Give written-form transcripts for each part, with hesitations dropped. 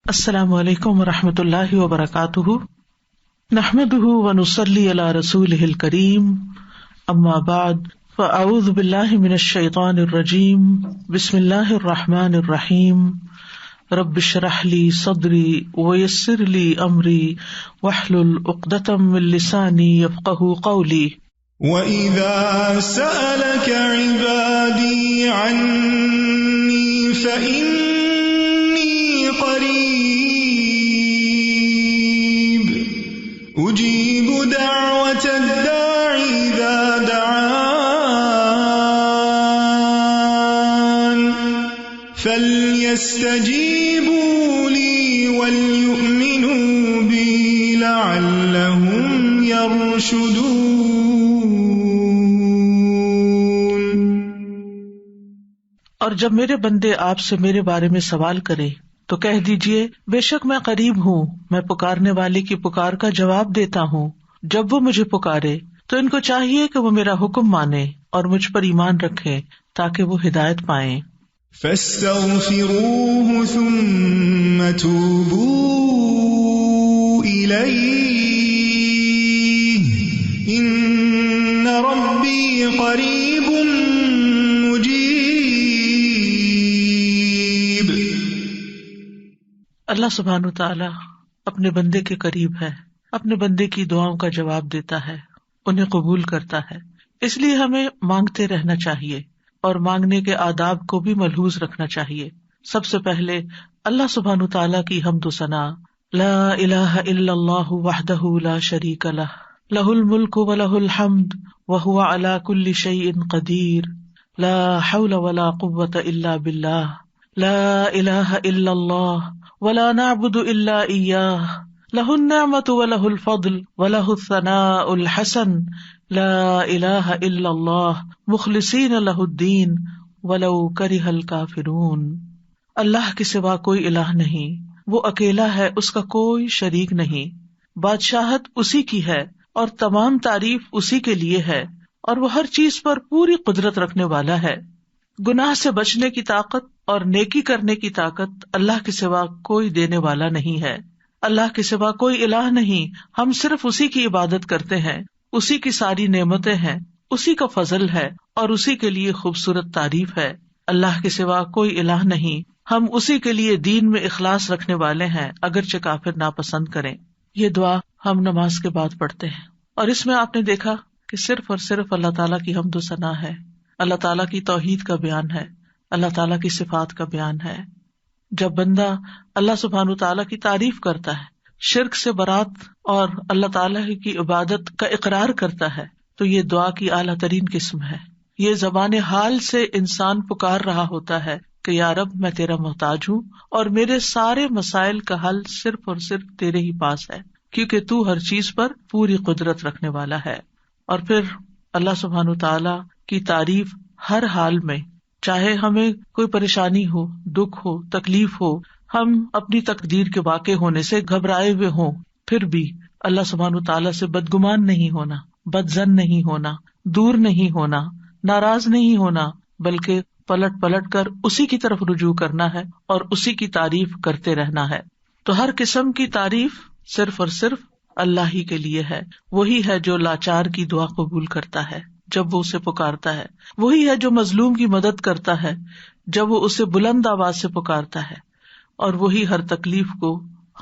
السلام علیکم ورحمۃ اللہ وبرکاتہ، نحمده ونصلی علی رسولہ الکریم، اما بعد فاعوذ باللہ من الشیطان الرجیم، بسم اللہ الرحمن الرحیم، رب اشرح لی صدری ویسر لی امری واحلل عقدۃ من لسانی یفقہوا قولی۔ وَإِذَا سَأَلَكَ عِبَادِي عَنِّي فَإِنِّي قَرِيبٌ أُجِيبُ دَعْوَةَ الدَّاعِ إِذَا دَعَانِ فَلْيَسْتَجِيبُوا لِي وَلْيُؤْمِنُوا بِي لَعَلَّهُمْ يَرْشُدُونَ۔ اور جب میرے بندے آپ سے میرے بارے میں سوال کریں تو کہہ دیجئے، بے شک میں قریب ہوں، میں پکارنے والے کی پکار کا جواب دیتا ہوں۔ جب وہ مجھے پکارے تو ان کو چاہیے کہ وہ میرا حکم مانیں اور مجھ پر ایمان رکھیں تاکہ وہ ہدایت پائیں۔ فَاسْتَغْفِرُوهُ ثُمَّ تُوبُوا إِلَيْهِ إِنَّ رَبِّي قَرِيبٌ مُجِيبٌ۔ اللہ سبحانہ وتعالی اپنے بندے کے قریب ہے، اپنے بندے کی دعاؤں کا جواب دیتا ہے، انہیں قبول کرتا ہے۔ اس لیے ہمیں مانگتے رہنا چاہیے اور مانگنے کے آداب کو بھی ملحوظ رکھنا چاہیے۔ سب سے پہلے اللہ سبحانہ وتعالی کی حمد و ثنا، لا الہ الا اللہ وحدہ لا شریک لہ، لہ الملک ولہ الحمد وہو علی کل شیء قدیر، لا حول ولا قوۃ الا باللہ، لا الہ الا اللہ ولا نعبد الا ایاہ، لہ النعمۃ ولہ الفضل ولہ الثناء الحسن، لا الہ الا اللہ مخلصین لہ الدین ولو کرہ الکافرون۔ اللہ کے سوا کوئی الہ نہیں، وہ اکیلا ہے، اس کا کوئی شریک نہیں، بادشاہت اسی کی ہے اور تمام تعریف اسی کے لیے ہے، اور وہ ہر چیز پر پوری قدرت رکھنے والا ہے۔ گناہ سے بچنے کی طاقت اور نیکی کرنے کی طاقت اللہ کے سوا کوئی دینے والا نہیں ہے۔ اللہ کے سوا کوئی الہ نہیں، ہم صرف اسی کی عبادت کرتے ہیں، اسی کی ساری نعمتیں ہیں، اسی کا فضل ہے اور اسی کے لیے خوبصورت تعریف ہے۔ اللہ کے سوا کوئی الہ نہیں، ہم اسی کے لیے دین میں اخلاص رکھنے والے ہیں اگرچہ کافر ناپسند کریں۔ یہ دعا ہم نماز کے بعد پڑھتے ہیں، اور اس میں آپ نے دیکھا کہ صرف اور صرف اللہ تعالیٰ کی حمد و ثنا ہے، اللہ تعالیٰ کی توحید کا بیان ہے، اللہ تعالیٰ کی صفات کا بیان ہے۔ جب بندہ اللہ سبحانہ تعالیٰ کی تعریف کرتا ہے، شرک سے برات اور اللہ تعالیٰ کی عبادت کا اقرار کرتا ہے، تو یہ دعا کی اعلیٰ ترین قسم ہے۔ یہ زبان حال سے انسان پکار رہا ہوتا ہے کہ یا رب میں تیرا محتاج ہوں اور میرے سارے مسائل کا حل صرف اور صرف تیرے ہی پاس ہے، کیونکہ تو ہر چیز پر پوری قدرت رکھنے والا ہے۔ اور پھر اللہ سبحانہ تعالیٰ کی تعریف ہر حال میں، چاہے ہمیں کوئی پریشانی ہو، دکھ ہو، تکلیف ہو، ہم اپنی تقدیر کے واقع ہونے سے گھبرائے ہوئے ہوں، پھر بھی اللہ سبحانہ تعالیٰ سے بدگمان نہیں ہونا، بدظن نہیں ہونا، دور نہیں ہونا، ناراض نہیں ہونا، بلکہ پلٹ پلٹ کر اسی کی طرف رجوع کرنا ہے اور اسی کی تعریف کرتے رہنا ہے۔ تو ہر قسم کی تعریف صرف اور صرف اللہ ہی کے لیے ہے۔ وہی ہے جو لاچار کی دعا قبول کرتا ہے جب وہ اسے پکارتا ہے، وہی ہے جو مظلوم کی مدد کرتا ہے جب وہ اسے بلند آواز سے پکارتا ہے، اور وہی ہر تکلیف کو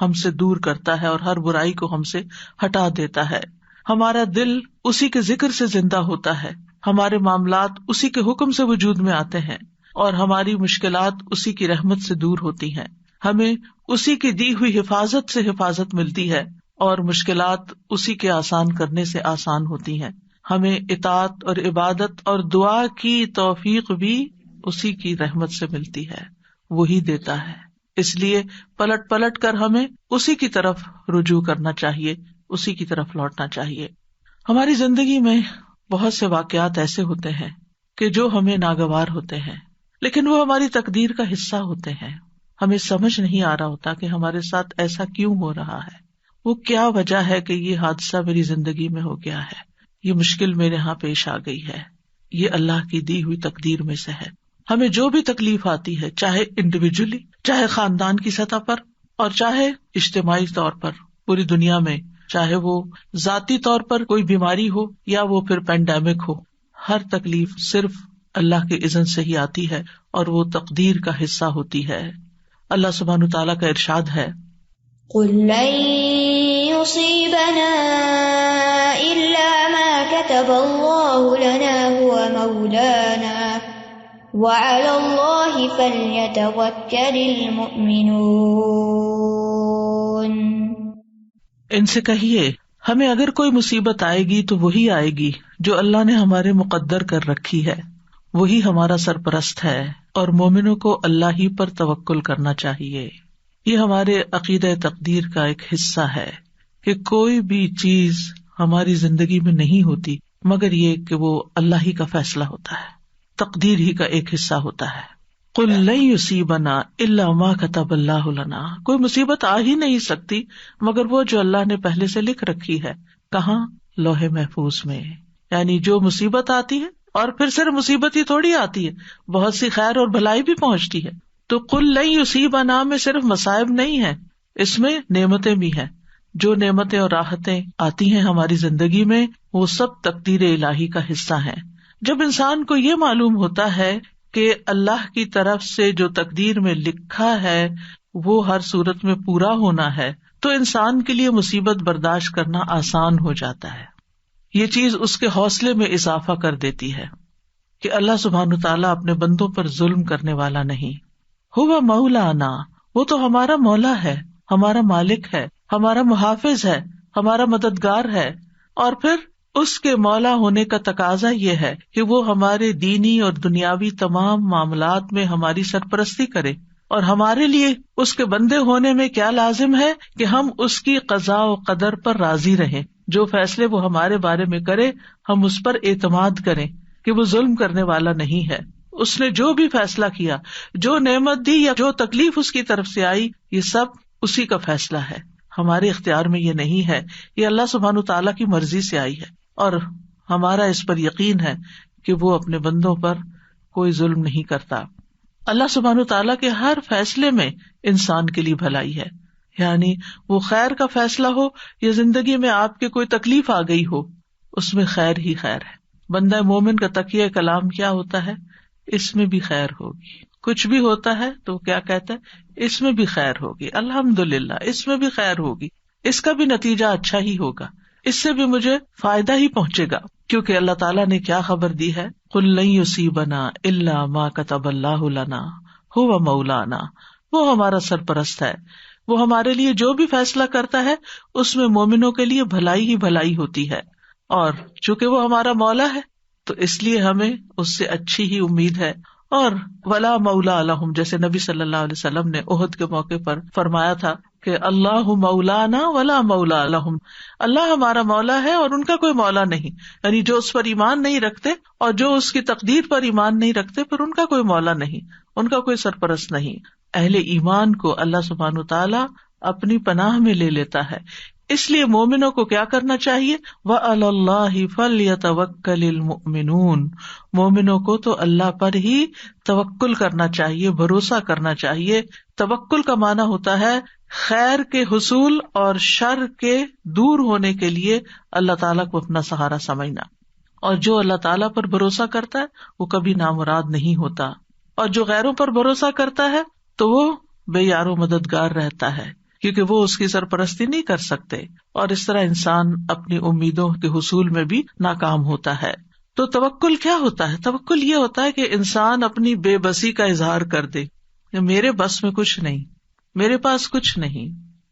ہم سے دور کرتا ہے اور ہر برائی کو ہم سے ہٹا دیتا ہے۔ ہمارا دل اسی کے ذکر سے زندہ ہوتا ہے، ہمارے معاملات اسی کے حکم سے وجود میں آتے ہیں، اور ہماری مشکلات اسی کی رحمت سے دور ہوتی ہیں۔ ہمیں اسی کی دی ہوئی حفاظت سے حفاظت ملتی ہے اور مشکلات اسی کے آسان کرنے سے آسان ہوتی ہیں۔ ہمیں اطاعت اور عبادت اور دعا کی توفیق بھی اسی کی رحمت سے ملتی ہے، وہی دیتا ہے۔ اس لیے پلٹ پلٹ کر ہمیں اسی کی طرف رجوع کرنا چاہیے، اسی کی طرف لوٹنا چاہیے۔ ہماری زندگی میں بہت سے واقعات ایسے ہوتے ہیں کہ جو ہمیں ناگوار ہوتے ہیں، لیکن وہ ہماری تقدیر کا حصہ ہوتے ہیں۔ ہمیں سمجھ نہیں آ رہا ہوتا کہ ہمارے ساتھ ایسا کیوں ہو رہا ہے، وہ کیا وجہ ہے کہ یہ حادثہ میری زندگی میں ہو گیا ہے، یہ مشکل میرے ہاں پیش آ گئی ہے، یہ اللہ کی دی ہوئی تقدیر میں سے ہے۔ ہمیں جو بھی تکلیف آتی ہے، چاہے انڈیویجولی، چاہے خاندان کی سطح پر اور چاہے اجتماعی طور پر پوری دنیا میں، چاہے وہ ذاتی طور پر کوئی بیماری ہو یا وہ پھر پینڈیمک ہو، ہر تکلیف صرف اللہ کے اذن سے ہی آتی ہے اور وہ تقدیر کا حصہ ہوتی ہے۔ اللہ سبحانہ تعالیٰ کا ارشاد ہے، قُل لَّن يُصِيبَنَا إِلَّا مَا كَتَبَ اللَّهُ لَنَا هُوَ مَوْلَانَا وَعَلَى اللَّهِ فَلْيَتَوَكَّلِ الْمُؤْمِنُونَ۔ ان سے کہیے ہمیں اگر کوئی مصیبت آئے گی تو وہی آئے گی جو اللہ نے ہمارے مقدر کر رکھی ہے، وہی ہمارا سرپرست ہے، اور مومنوں کو اللہ ہی پر توکل کرنا چاہیے۔ یہ ہمارے عقیدہ تقدیر کا ایک حصہ ہے کہ کوئی بھی چیز ہماری زندگی میں نہیں ہوتی مگر یہ کہ وہ اللہ ہی کا فیصلہ ہوتا ہے، تقدیر ہی کا ایک حصہ ہوتا ہے۔ قُل لَن يُصِيبَنَا إِلَّا مَا كَتَبَ اللَّهُ لَنَا، کوئی مصیبت آ ہی نہیں سکتی مگر وہ جو اللہ نے پہلے سے لکھ رکھی ہے۔ کہاں؟ لوح محفوظ میں۔ یعنی جو مصیبت آتی ہے، اور پھر صرف مصیبت ہی تھوڑی آتی ہے، بہت سی خیر اور بھلائی بھی پہنچتی ہے۔ تو قُل لَن يُصِيبَنَا میں صرف مصائب نہیں ہے، اس میں نعمتیں بھی ہیں۔ جو نعمتیں اور راحتیں آتی ہیں ہماری زندگی میں، وہ سب تقدیر الہی کا حصہ ہیں۔ جب انسان کو یہ معلوم ہوتا ہے کہ اللہ کی طرف سے جو تقدیر میں لکھا ہے وہ ہر صورت میں پورا ہونا ہے، تو انسان کے لیے مصیبت برداشت کرنا آسان ہو جاتا ہے۔ یہ چیز اس کے حوصلے میں اضافہ کر دیتی ہے کہ اللہ سبحانہ تعالیٰ اپنے بندوں پر ظلم کرنے والا نہیں۔ ہوا مولانا، وہ تو ہمارا مولا ہے، ہمارا مالک ہے، ہمارا محافظ ہے، ہمارا مددگار ہے، اور پھر اس کے مولا ہونے کا تقاضا یہ ہے کہ وہ ہمارے دینی اور دنیاوی تمام معاملات میں ہماری سرپرستی کرے، اور ہمارے لیے اس کے بندے ہونے میں کیا لازم ہے کہ ہم اس کی قضاء و قدر پر راضی رہیں۔ جو فیصلے وہ ہمارے بارے میں کرے ہم اس پر اعتماد کریں کہ وہ ظلم کرنے والا نہیں ہے۔ اس نے جو بھی فیصلہ کیا، جو نعمت دی یا جو تکلیف اس کی طرف سے آئی، یہ سب اسی کا فیصلہ ہے، ہمارے اختیار میں یہ نہیں ہے، یہ اللہ سبحانہ تعالیٰ کی مرضی سے آئی ہے، اور ہمارا اس پر یقین ہے کہ وہ اپنے بندوں پر کوئی ظلم نہیں کرتا۔ اللہ سبحانہ تعالیٰ کے ہر فیصلے میں انسان کے لیے بھلائی ہے، یعنی وہ خیر کا فیصلہ ہو یا زندگی میں آپ کے کوئی تکلیف آ گئی ہو، اس میں خیر ہی خیر ہے۔ بندہ مومن کا تقیہ کلام کیا ہوتا ہے؟ اس میں بھی خیر ہوگی۔ کچھ بھی ہوتا ہے تو کیا کہتا ہے؟ اس میں بھی خیر ہوگی، الحمدللہ اس میں بھی خیر ہوگی، اس کا بھی نتیجہ اچھا ہی ہوگا، اس سے بھی مجھے فائدہ ہی پہنچے گا، کیونکہ اللہ تعالیٰ نے کیا خبر دی ہے؟ قُل لَن يُصِيبَنَا إِلَّا مَا كَتَبَ اللَّهُ لَنَا هُوَ مَوْلَانَا، وہ ہمارا سرپرست ہے، وہ ہمارے لیے جو بھی فیصلہ کرتا ہے اس میں مومنوں کے لیے بھلائی ہی بھلائی ہوتی ہے، اور چونکہ وہ ہمارا مولا ہے تو اس لیے ہمیں اس سے اچھی ہی امید ہے۔ اور ولا مولا لہم، جیسے نبی صلی اللہ علیہ وسلم نے احد کے موقع پر فرمایا تھا کہ اللہ مولانا ولا مولا لہم، اللہ ہمارا مولا ہے اور ان کا کوئی مولا نہیں، یعنی جو اس پر ایمان نہیں رکھتے اور جو اس کی تقدیر پر ایمان نہیں رکھتے پھر ان کا کوئی مولا نہیں، ان کا کوئی سرپرست نہیں۔ اہل ایمان کو اللہ سبحانہ تعالیٰ اپنی پناہ میں لے لیتا ہے، اس لیے مومنوں کو کیا کرنا چاہیے؟ وَعَلَى اللَّهِ فَلْيَتَوَكَّلِ الْمُؤْمِنُونَ، مومنوں کو تو اللہ پر ہی توکل کرنا چاہیے، بھروسہ کرنا چاہیے۔ توکل کا معنی ہوتا ہے خیر کے حصول اور شر کے دور ہونے کے لیے اللہ تعالیٰ کو اپنا سہارا سمجھنا، اور جو اللہ تعالیٰ پر بھروسہ کرتا ہے وہ کبھی نامراد نہیں ہوتا، اور جو غیروں پر بھروسہ کرتا ہے تو وہ بے یار و مددگار رہتا ہے، کیونکہ وہ اس کی سرپرستی نہیں کر سکتے، اور اس طرح انسان اپنی امیدوں کے حصول میں بھی ناکام ہوتا ہے۔ تو توکل کیا ہوتا ہے؟ توکل یہ ہوتا ہے کہ انسان اپنی بے بسی کا اظہار کر دے، میرے بس میں کچھ نہیں، میرے پاس کچھ نہیں،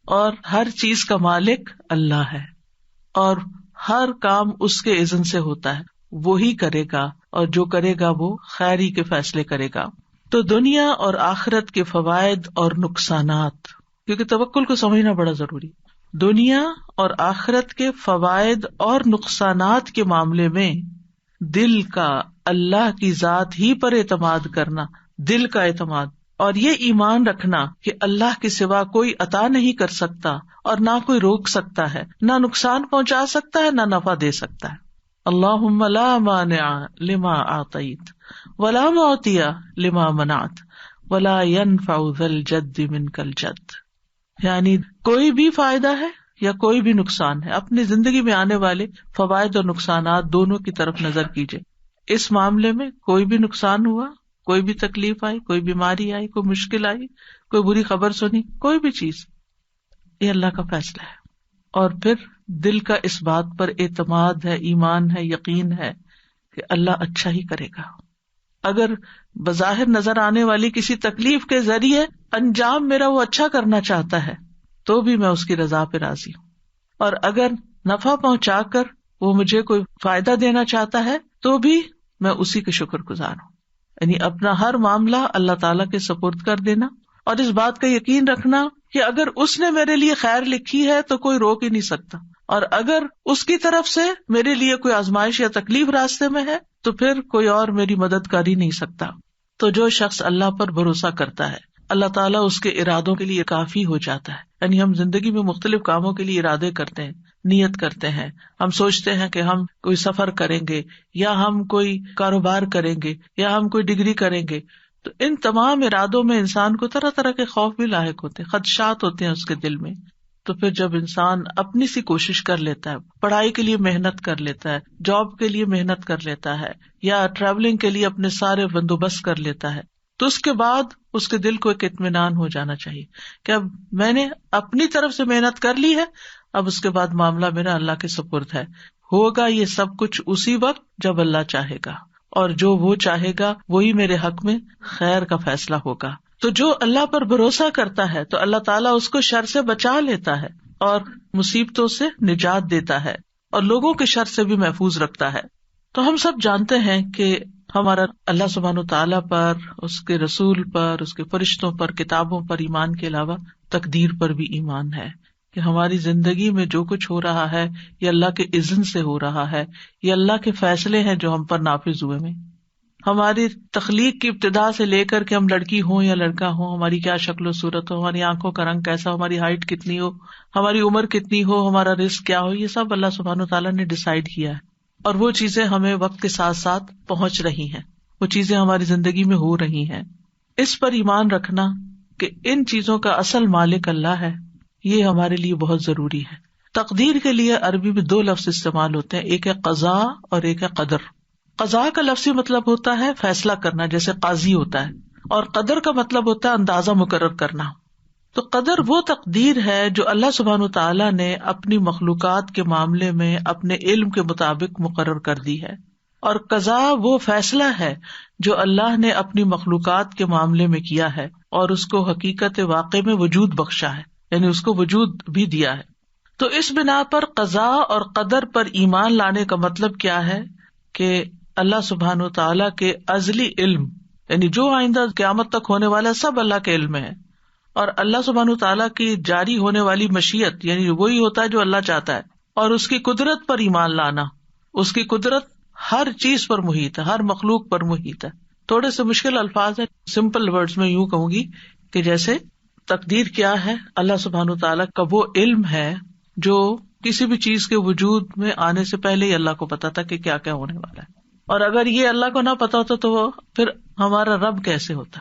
اور ہر چیز کا مالک اللہ ہے، اور ہر کام اس کے اذن سے ہوتا ہے، وہی کرے گا، اور جو کرے گا وہ خیر ہی کے فیصلے کرے گا۔ تو دنیا اور آخرت کے فوائد اور نقصانات، کیونکہ توکل کو سمجھنا بڑا ضروری، دنیا اور آخرت کے فوائد اور نقصانات کے معاملے میں دل کا اللہ کی ذات ہی پر اعتماد کرنا، دل کا اعتماد، اور یہ ایمان رکھنا کہ اللہ کے سوا کوئی عطا نہیں کر سکتا اور نہ کوئی روک سکتا ہے، نہ نقصان پہنچا سکتا ہے، نہ نفع دے سکتا ہے۔ اللہم لا مانع لما اعطیت ولا معطی لما منعت ولا ينفع ذا الجد منک الجد۔ یعنی کوئی بھی فائدہ ہے یا کوئی بھی نقصان ہے، اپنی زندگی میں آنے والے فوائد اور نقصانات دونوں کی طرف نظر کیجیے. اس معاملے میں کوئی بھی نقصان ہوا، کوئی بھی تکلیف آئی، کوئی بیماری آئی، کوئی مشکل آئی، کوئی بری خبر سنی، کوئی بھی چیز، یہ اللہ کا فیصلہ ہے. اور پھر دل کا اس بات پر اعتماد ہے، ایمان ہے، یقین ہے کہ اللہ اچھا ہی کرے گا. اگر بظاہر نظر آنے والی کسی تکلیف کے ذریعے انجام میرا وہ اچھا کرنا چاہتا ہے تو بھی میں اس کی رضا پہ راضی ہوں، اور اگر نفع پہنچا کر وہ مجھے کوئی فائدہ دینا چاہتا ہے تو بھی میں اسی کے شکر گزار ہوں. یعنی اپنا ہر معاملہ اللہ تعالیٰ کے سپرد کر دینا، اور اس بات کا یقین رکھنا کہ اگر اس نے میرے لیے خیر لکھی ہے تو کوئی روک ہی نہیں سکتا، اور اگر اس کی طرف سے میرے لیے کوئی آزمائش یا تکلیف راستے میں ہے تو پھر کوئی اور میری مدد کر ہی نہیں سکتا. تو جو شخص اللہ پر بھروسہ کرتا ہے اللہ تعالیٰ اس کے ارادوں کے لیے کافی ہو جاتا ہے. یعنی ہم زندگی میں مختلف کاموں کے لیے ارادے کرتے ہیں، نیت کرتے ہیں، ہم سوچتے ہیں کہ ہم کوئی سفر کریں گے یا ہم کوئی کاروبار کریں گے یا ہم کوئی ڈگری کریں گے، تو ان تمام ارادوں میں انسان کو طرح طرح کے خوف بھی لاحق ہوتے ہیں، خدشات ہوتے ہیں اس کے دل میں. تو پھر جب انسان اپنی سی کوشش کر لیتا ہے، پڑھائی کے لیے محنت کر لیتا ہے، جاب کے لیے محنت کر لیتا ہے، یا ٹریولنگ کے لیے اپنے سارے بندوبست کر لیتا ہے، تو اس کے بعد اس کے دل کو ایک اطمینان ہو جانا چاہیے کہ اب میں نے اپنی طرف سے محنت کر لی ہے، اب اس کے بعد معاملہ میرا اللہ کے سپرد ہے. ہوگا یہ سب کچھ اسی وقت جب اللہ چاہے گا، اور جو وہ چاہے گا وہی میرے حق میں خیر کا فیصلہ ہوگا. تو جو اللہ پر بھروسہ کرتا ہے تو اللہ تعالیٰ اس کو شر سے بچا لیتا ہے اور مصیبتوں سے نجات دیتا ہے اور لوگوں کے شر سے بھی محفوظ رکھتا ہے. تو ہم سب جانتے ہیں کہ ہمارا اللہ سبحانہ تعالیٰ پر، اس کے رسول پر، اس کے فرشتوں پر، کتابوں پر ایمان کے علاوہ تقدیر پر بھی ایمان ہے کہ ہماری زندگی میں جو کچھ ہو رہا ہے یہ اللہ کے اذن سے ہو رہا ہے، یہ اللہ کے فیصلے ہیں جو ہم پر نافذ ہوئے میں. ہماری تخلیق کی ابتدا سے لے کر کہ ہم لڑکی ہوں یا لڑکا ہوں، ہماری کیا شکل و صورت ہو، ہماری آنکھوں کا رنگ کیسا ہو، ہماری ہائٹ کتنی ہو، ہماری عمر کتنی ہو، ہمارا رزق کیا ہو، یہ سب اللہ سبحانہ تعالیٰ نے ڈیسائیڈ کیا ہے. اور وہ چیزیں ہمیں وقت کے ساتھ ساتھ پہنچ رہی ہیں، وہ چیزیں ہماری زندگی میں ہو رہی ہیں. اس پر ایمان رکھنا کہ ان چیزوں کا اصل مالک اللہ ہے، یہ ہمارے لیے بہت ضروری ہے. تقدیر کے لیے عربی میں 2 لفظ استعمال ہوتے ہیں، ایک ہے قضاء اور ایک ہے قدر. قضاء کا لفظی مطلب ہوتا ہے فیصلہ کرنا، جیسے قاضی ہوتا ہے، اور قدر کا مطلب ہوتا ہے اندازہ مقرر کرنا. تو قدر وہ تقدیر ہے جو اللہ سبحانہ تعالیٰ نے اپنی مخلوقات کے معاملے میں اپنے علم کے مطابق مقرر کر دی ہے، اور قضاء وہ فیصلہ ہے جو اللہ نے اپنی مخلوقات کے معاملے میں کیا ہے اور اس کو حقیقت واقع میں وجود بخشا ہے، یعنی اس کو وجود بھی دیا ہے. تو اس بنا پر قضاء اور قدر پر ایمان لانے کا مطلب کیا ہے کہ اللہ سبحانہ تعالیٰ کے ازلی علم، یعنی جو آئندہ قیامت تک ہونے والا سب اللہ کے علم میں ہے، اور اللہ سبحانہ تعالیٰ کی جاری ہونے والی مشیت، یعنی وہی ہوتا ہے جو اللہ چاہتا ہے، اور اس کی قدرت پر ایمان لانا. اس کی قدرت ہر چیز پر محیط ہے، ہر مخلوق پر محیط ہے. تھوڑے سے مشکل الفاظ ہیں، سمپل ورڈز میں یوں کہوں گی کہ جیسے تقدیر کیا ہے، اللہ سبحانہ تعالیٰ کا وہ علم ہے جو کسی بھی چیز کے وجود میں آنے سے پہلے ہی اللہ کو پتا تھا کہ کیا کیا ہونے والا ہے. اور اگر یہ اللہ کو نہ پتا ہوتا تو وہ پھر ہمارا رب کیسے ہوتا،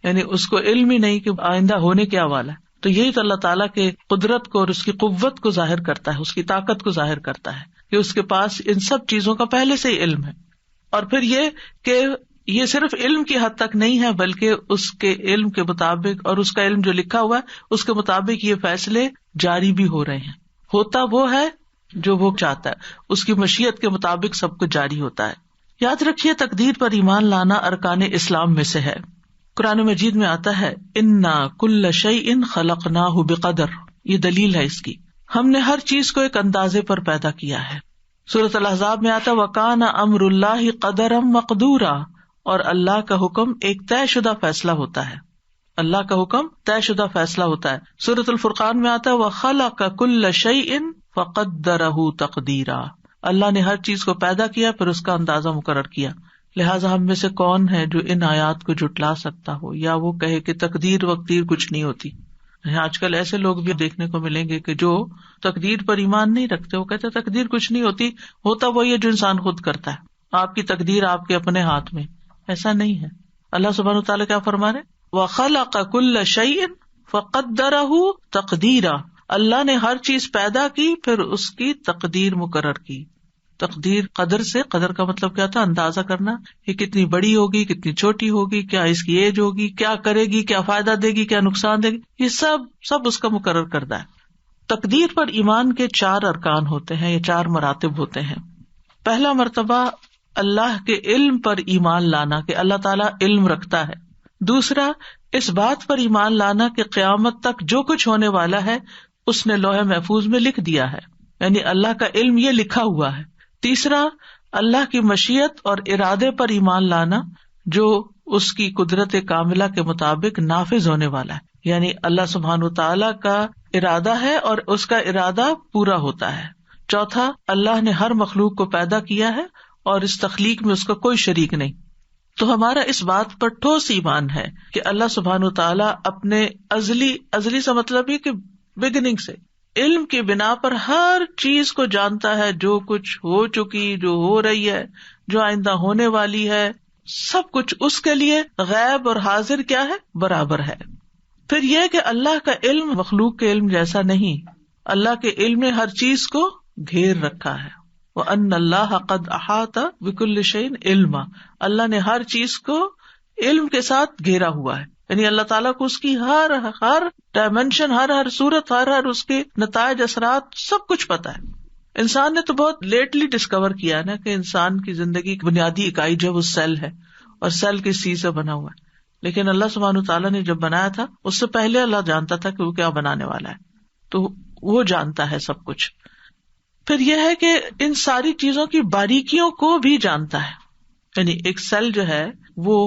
یعنی اس کو علم ہی نہیں کہ آئندہ ہونے کیا والا ہے. تو یہی تو اللہ تعالیٰ کے قدرت کو اور اس کی قوت کو ظاہر کرتا ہے، اس کی طاقت کو ظاہر کرتا ہے کہ اس کے پاس ان سب چیزوں کا پہلے سے ہی علم ہے. اور پھر یہ کہ یہ صرف علم کی حد تک نہیں ہے، بلکہ اس کے علم کے مطابق اور اس کا علم جو لکھا ہوا ہے اس کے مطابق یہ فیصلے جاری بھی ہو رہے ہیں. ہوتا وہ ہے جو وہ چاہتا ہے، اس کی مشیت کے مطابق سب کچھ جاری ہوتا ہے. یاد رکھیے تقدیر پر ایمان لانا ارکان اسلام میں سے ہے. قرآن مجید میں آتا ہے انا کل شیء خلقناہ بقدر، یہ دلیل ہے اس کی، ہم نے ہر چیز کو ایک اندازے پر پیدا کیا ہے. سورۃ الاحزاب میں آتا وکان امر اللہ قدرا مقدورا، اور اللہ کا حکم ایک طے شدہ فیصلہ ہوتا ہے، اللہ کا حکم طے شدہ فیصلہ ہوتا ہے. سورۃ الفرقان میں آتا وخلق کل شیء فقدرہ تقدیرا، اللہ نے ہر چیز کو پیدا کیا پھر اس کا اندازہ مقرر کیا. لہٰذا ہم میں سے کون ہے جو ان آیات کو جھٹلا سکتا ہو یا وہ کہے کہ تقدیر وقدیر کچھ نہیں ہوتی. آج کل ایسے لوگ بھی دیکھنے کو ملیں گے کہ جو تقدیر پر ایمان نہیں رکھتے، وہ کہتے تقدیر کچھ نہیں ہوتی، ہوتا وہی ہے جو انسان خود کرتا ہے، آپ کی تقدیر آپ کے اپنے ہاتھ میں. ایسا نہیں ہے. اللہ سبحانہ وتعالیٰ کیا فرما رہے وَخَلَقَ كُلَّ شَيْءٍ فقدرہ تقدیرا، اللہ نے ہر چیز پیدا کی پھر اس کی تقدیر مقرر کی. تقدیر قدر سے، قدر کا مطلب کیا تھا؟ اندازہ کرنا، یہ کتنی بڑی ہوگی، کتنی چھوٹی ہوگی، کیا اس کی ایج ہوگی، کیا کرے گی، کیا فائدہ دے گی، کیا نقصان دے گی، یہ سب اس کا مقرر کردہ ہے. تقدیر پر ایمان کے 4 ارکان ہوتے ہیں، یہ 4 مراتب ہوتے ہیں. پہلا مرتبہ اللہ کے علم پر ایمان لانا کہ اللہ تعالیٰ علم رکھتا ہے. دوسرا اس بات پر ایمان لانا کہ قیامت تک جو کچھ ہونے والا ہے اس نے لوح محفوظ میں لکھ دیا ہے، یعنی اللہ کا علم یہ لکھا ہوا ہے. تیسرا اللہ کی مشیت اور ارادے پر ایمان لانا جو اس کی قدرت کاملہ کے مطابق نافذ ہونے والا ہے، یعنی اللہ سبحانہ وتعالیٰ کا ارادہ ہے اور اس کا ارادہ پورا ہوتا ہے. چوتھا اللہ نے ہر مخلوق کو پیدا کیا ہے اور اس تخلیق میں اس کا کوئی شریک نہیں. تو ہمارا اس بات پر ٹھوس ایمان ہے کہ اللہ سبحانہ وتعالیٰ اپنے ازلی سے مطلب یہ کہ بگننگ سے علم کی بنا پر ہر چیز کو جانتا ہے، جو کچھ ہو چکی، جو ہو رہی ہے، جو آئندہ ہونے والی ہے، سب کچھ اس کے لیے غیب اور حاضر کیا ہے؟ برابر ہے. پھر یہ کہ اللہ کا علم مخلوق کے علم جیسا نہیں، اللہ کے علم نے ہر چیز کو گھیر رکھا ہے. وَأَنَّ اللَّهَ قَدْ أَحَاطَ بِكُلِّ شَيْءٍ عِلْمًا، اللہ نے ہر چیز کو علم کے ساتھ گھیرا ہوا ہے، یعنی اللہ تعالیٰ کو اس کی ہر ڈائمینشن، ہر صورت، ہر اس کے نتائج، اثرات، سب کچھ پتا ہے. انسان نے تو بہت لیٹلی ڈسکور کیا ہے نا کہ انسان کی زندگی کی بنیادی اکائی جو وہ سیل ہے، اور سیل کس چیز سے بنا ہوا ہے. لیکن اللہ سبحانہ تعالیٰ نے جب بنایا تھا اس سے پہلے اللہ جانتا تھا کہ وہ کیا بنانے والا ہے، تو وہ جانتا ہے سب کچھ. پھر یہ ہے کہ ان ساری چیزوں کی باریکیوں کو بھی جانتا ہے، یعنی ایک سیل جو ہے وہ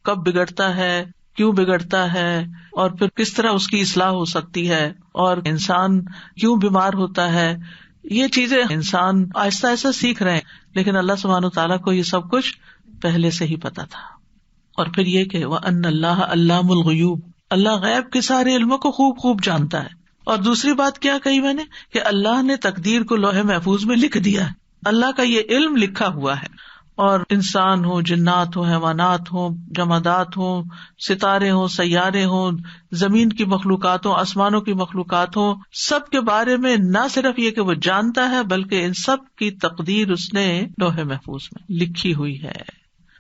کب بگڑتا ہے، کیوں بگڑتا ہے، اور پھر کس طرح اس کی اصلاح ہو سکتی ہے، اور انسان کیوں بیمار ہوتا ہے. یہ چیزیں انسان آہستہ آہستہ سیکھ رہے ہیں، لیکن اللہ سبحانہ تعالیٰ کو یہ سب کچھ پہلے سے ہی پتا تھا. اور پھر یہ کہ وَأَنَّ اللَّهَ عَلَّامُ الْغُیُوبِ، اللہ غیب کے سارے علموں کو خوب جانتا ہے. اور دوسری بات کیا کہی میں نے کہ اللہ نے تقدیر کو لوح محفوظ میں لکھ دیا ہے. اللہ کا یہ علم لکھا ہوا ہے، اور انسان ہو، جنات ہو، حیوانات ہو، جمادات ہوں، ستارے ہوں، سیارے ہوں، زمین کی مخلوقات ہوں، آسمانوں کی مخلوقات ہوں، سب کے بارے میں نہ صرف یہ کہ وہ جانتا ہے بلکہ ان سب کی تقدیر اس نے لوح محفوظ میں لکھی ہوئی ہے.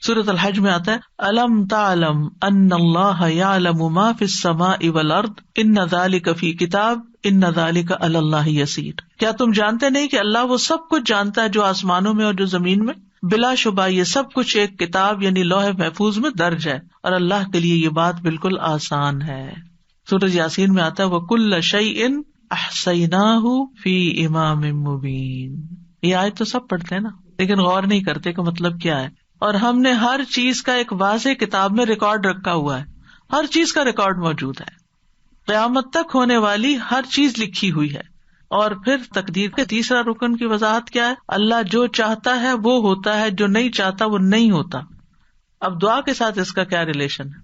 سورۃ الحج میں آتا ہے الم تعلم ان اللہ یعلم ما فی السماء والارض ان ذلک فی کتاب ان ذلک علی اللہ یسیر. کیا تم جانتے نہیں کہ اللہ وہ سب کچھ جانتا ہے جو آسمانوں میں اور جو زمین میں؟ بلا شبہ یہ سب کچھ ایک کتاب یعنی لوح محفوظ میں درج ہے، اور اللہ کے لیے یہ بات بالکل آسان ہے. سورۃ یاسین میں آتا ہے وَكُلَّ شَيْءٍ أَحْصَيْنَاهُ فِي إِمَامٍ مُبِينٍ. یہ آیت تو سب پڑھتے ہیں نا، لیکن غور نہیں کرتے کہ مطلب کیا ہے. اور ہم نے ہر چیز کا ایک واضح کتاب میں ریکارڈ رکھا ہوا ہے، ہر چیز کا ریکارڈ موجود ہے، قیامت تک ہونے والی ہر چیز لکھی ہوئی ہے. اور پھر تقدیر کے تیسرا رکن کی وضاحت کیا ہے؟ اللہ جو چاہتا ہے وہ ہوتا ہے، جو نہیں چاہتا وہ نہیں ہوتا. اب دعا کے ساتھ اس کا کیا ریلیشن ہے؟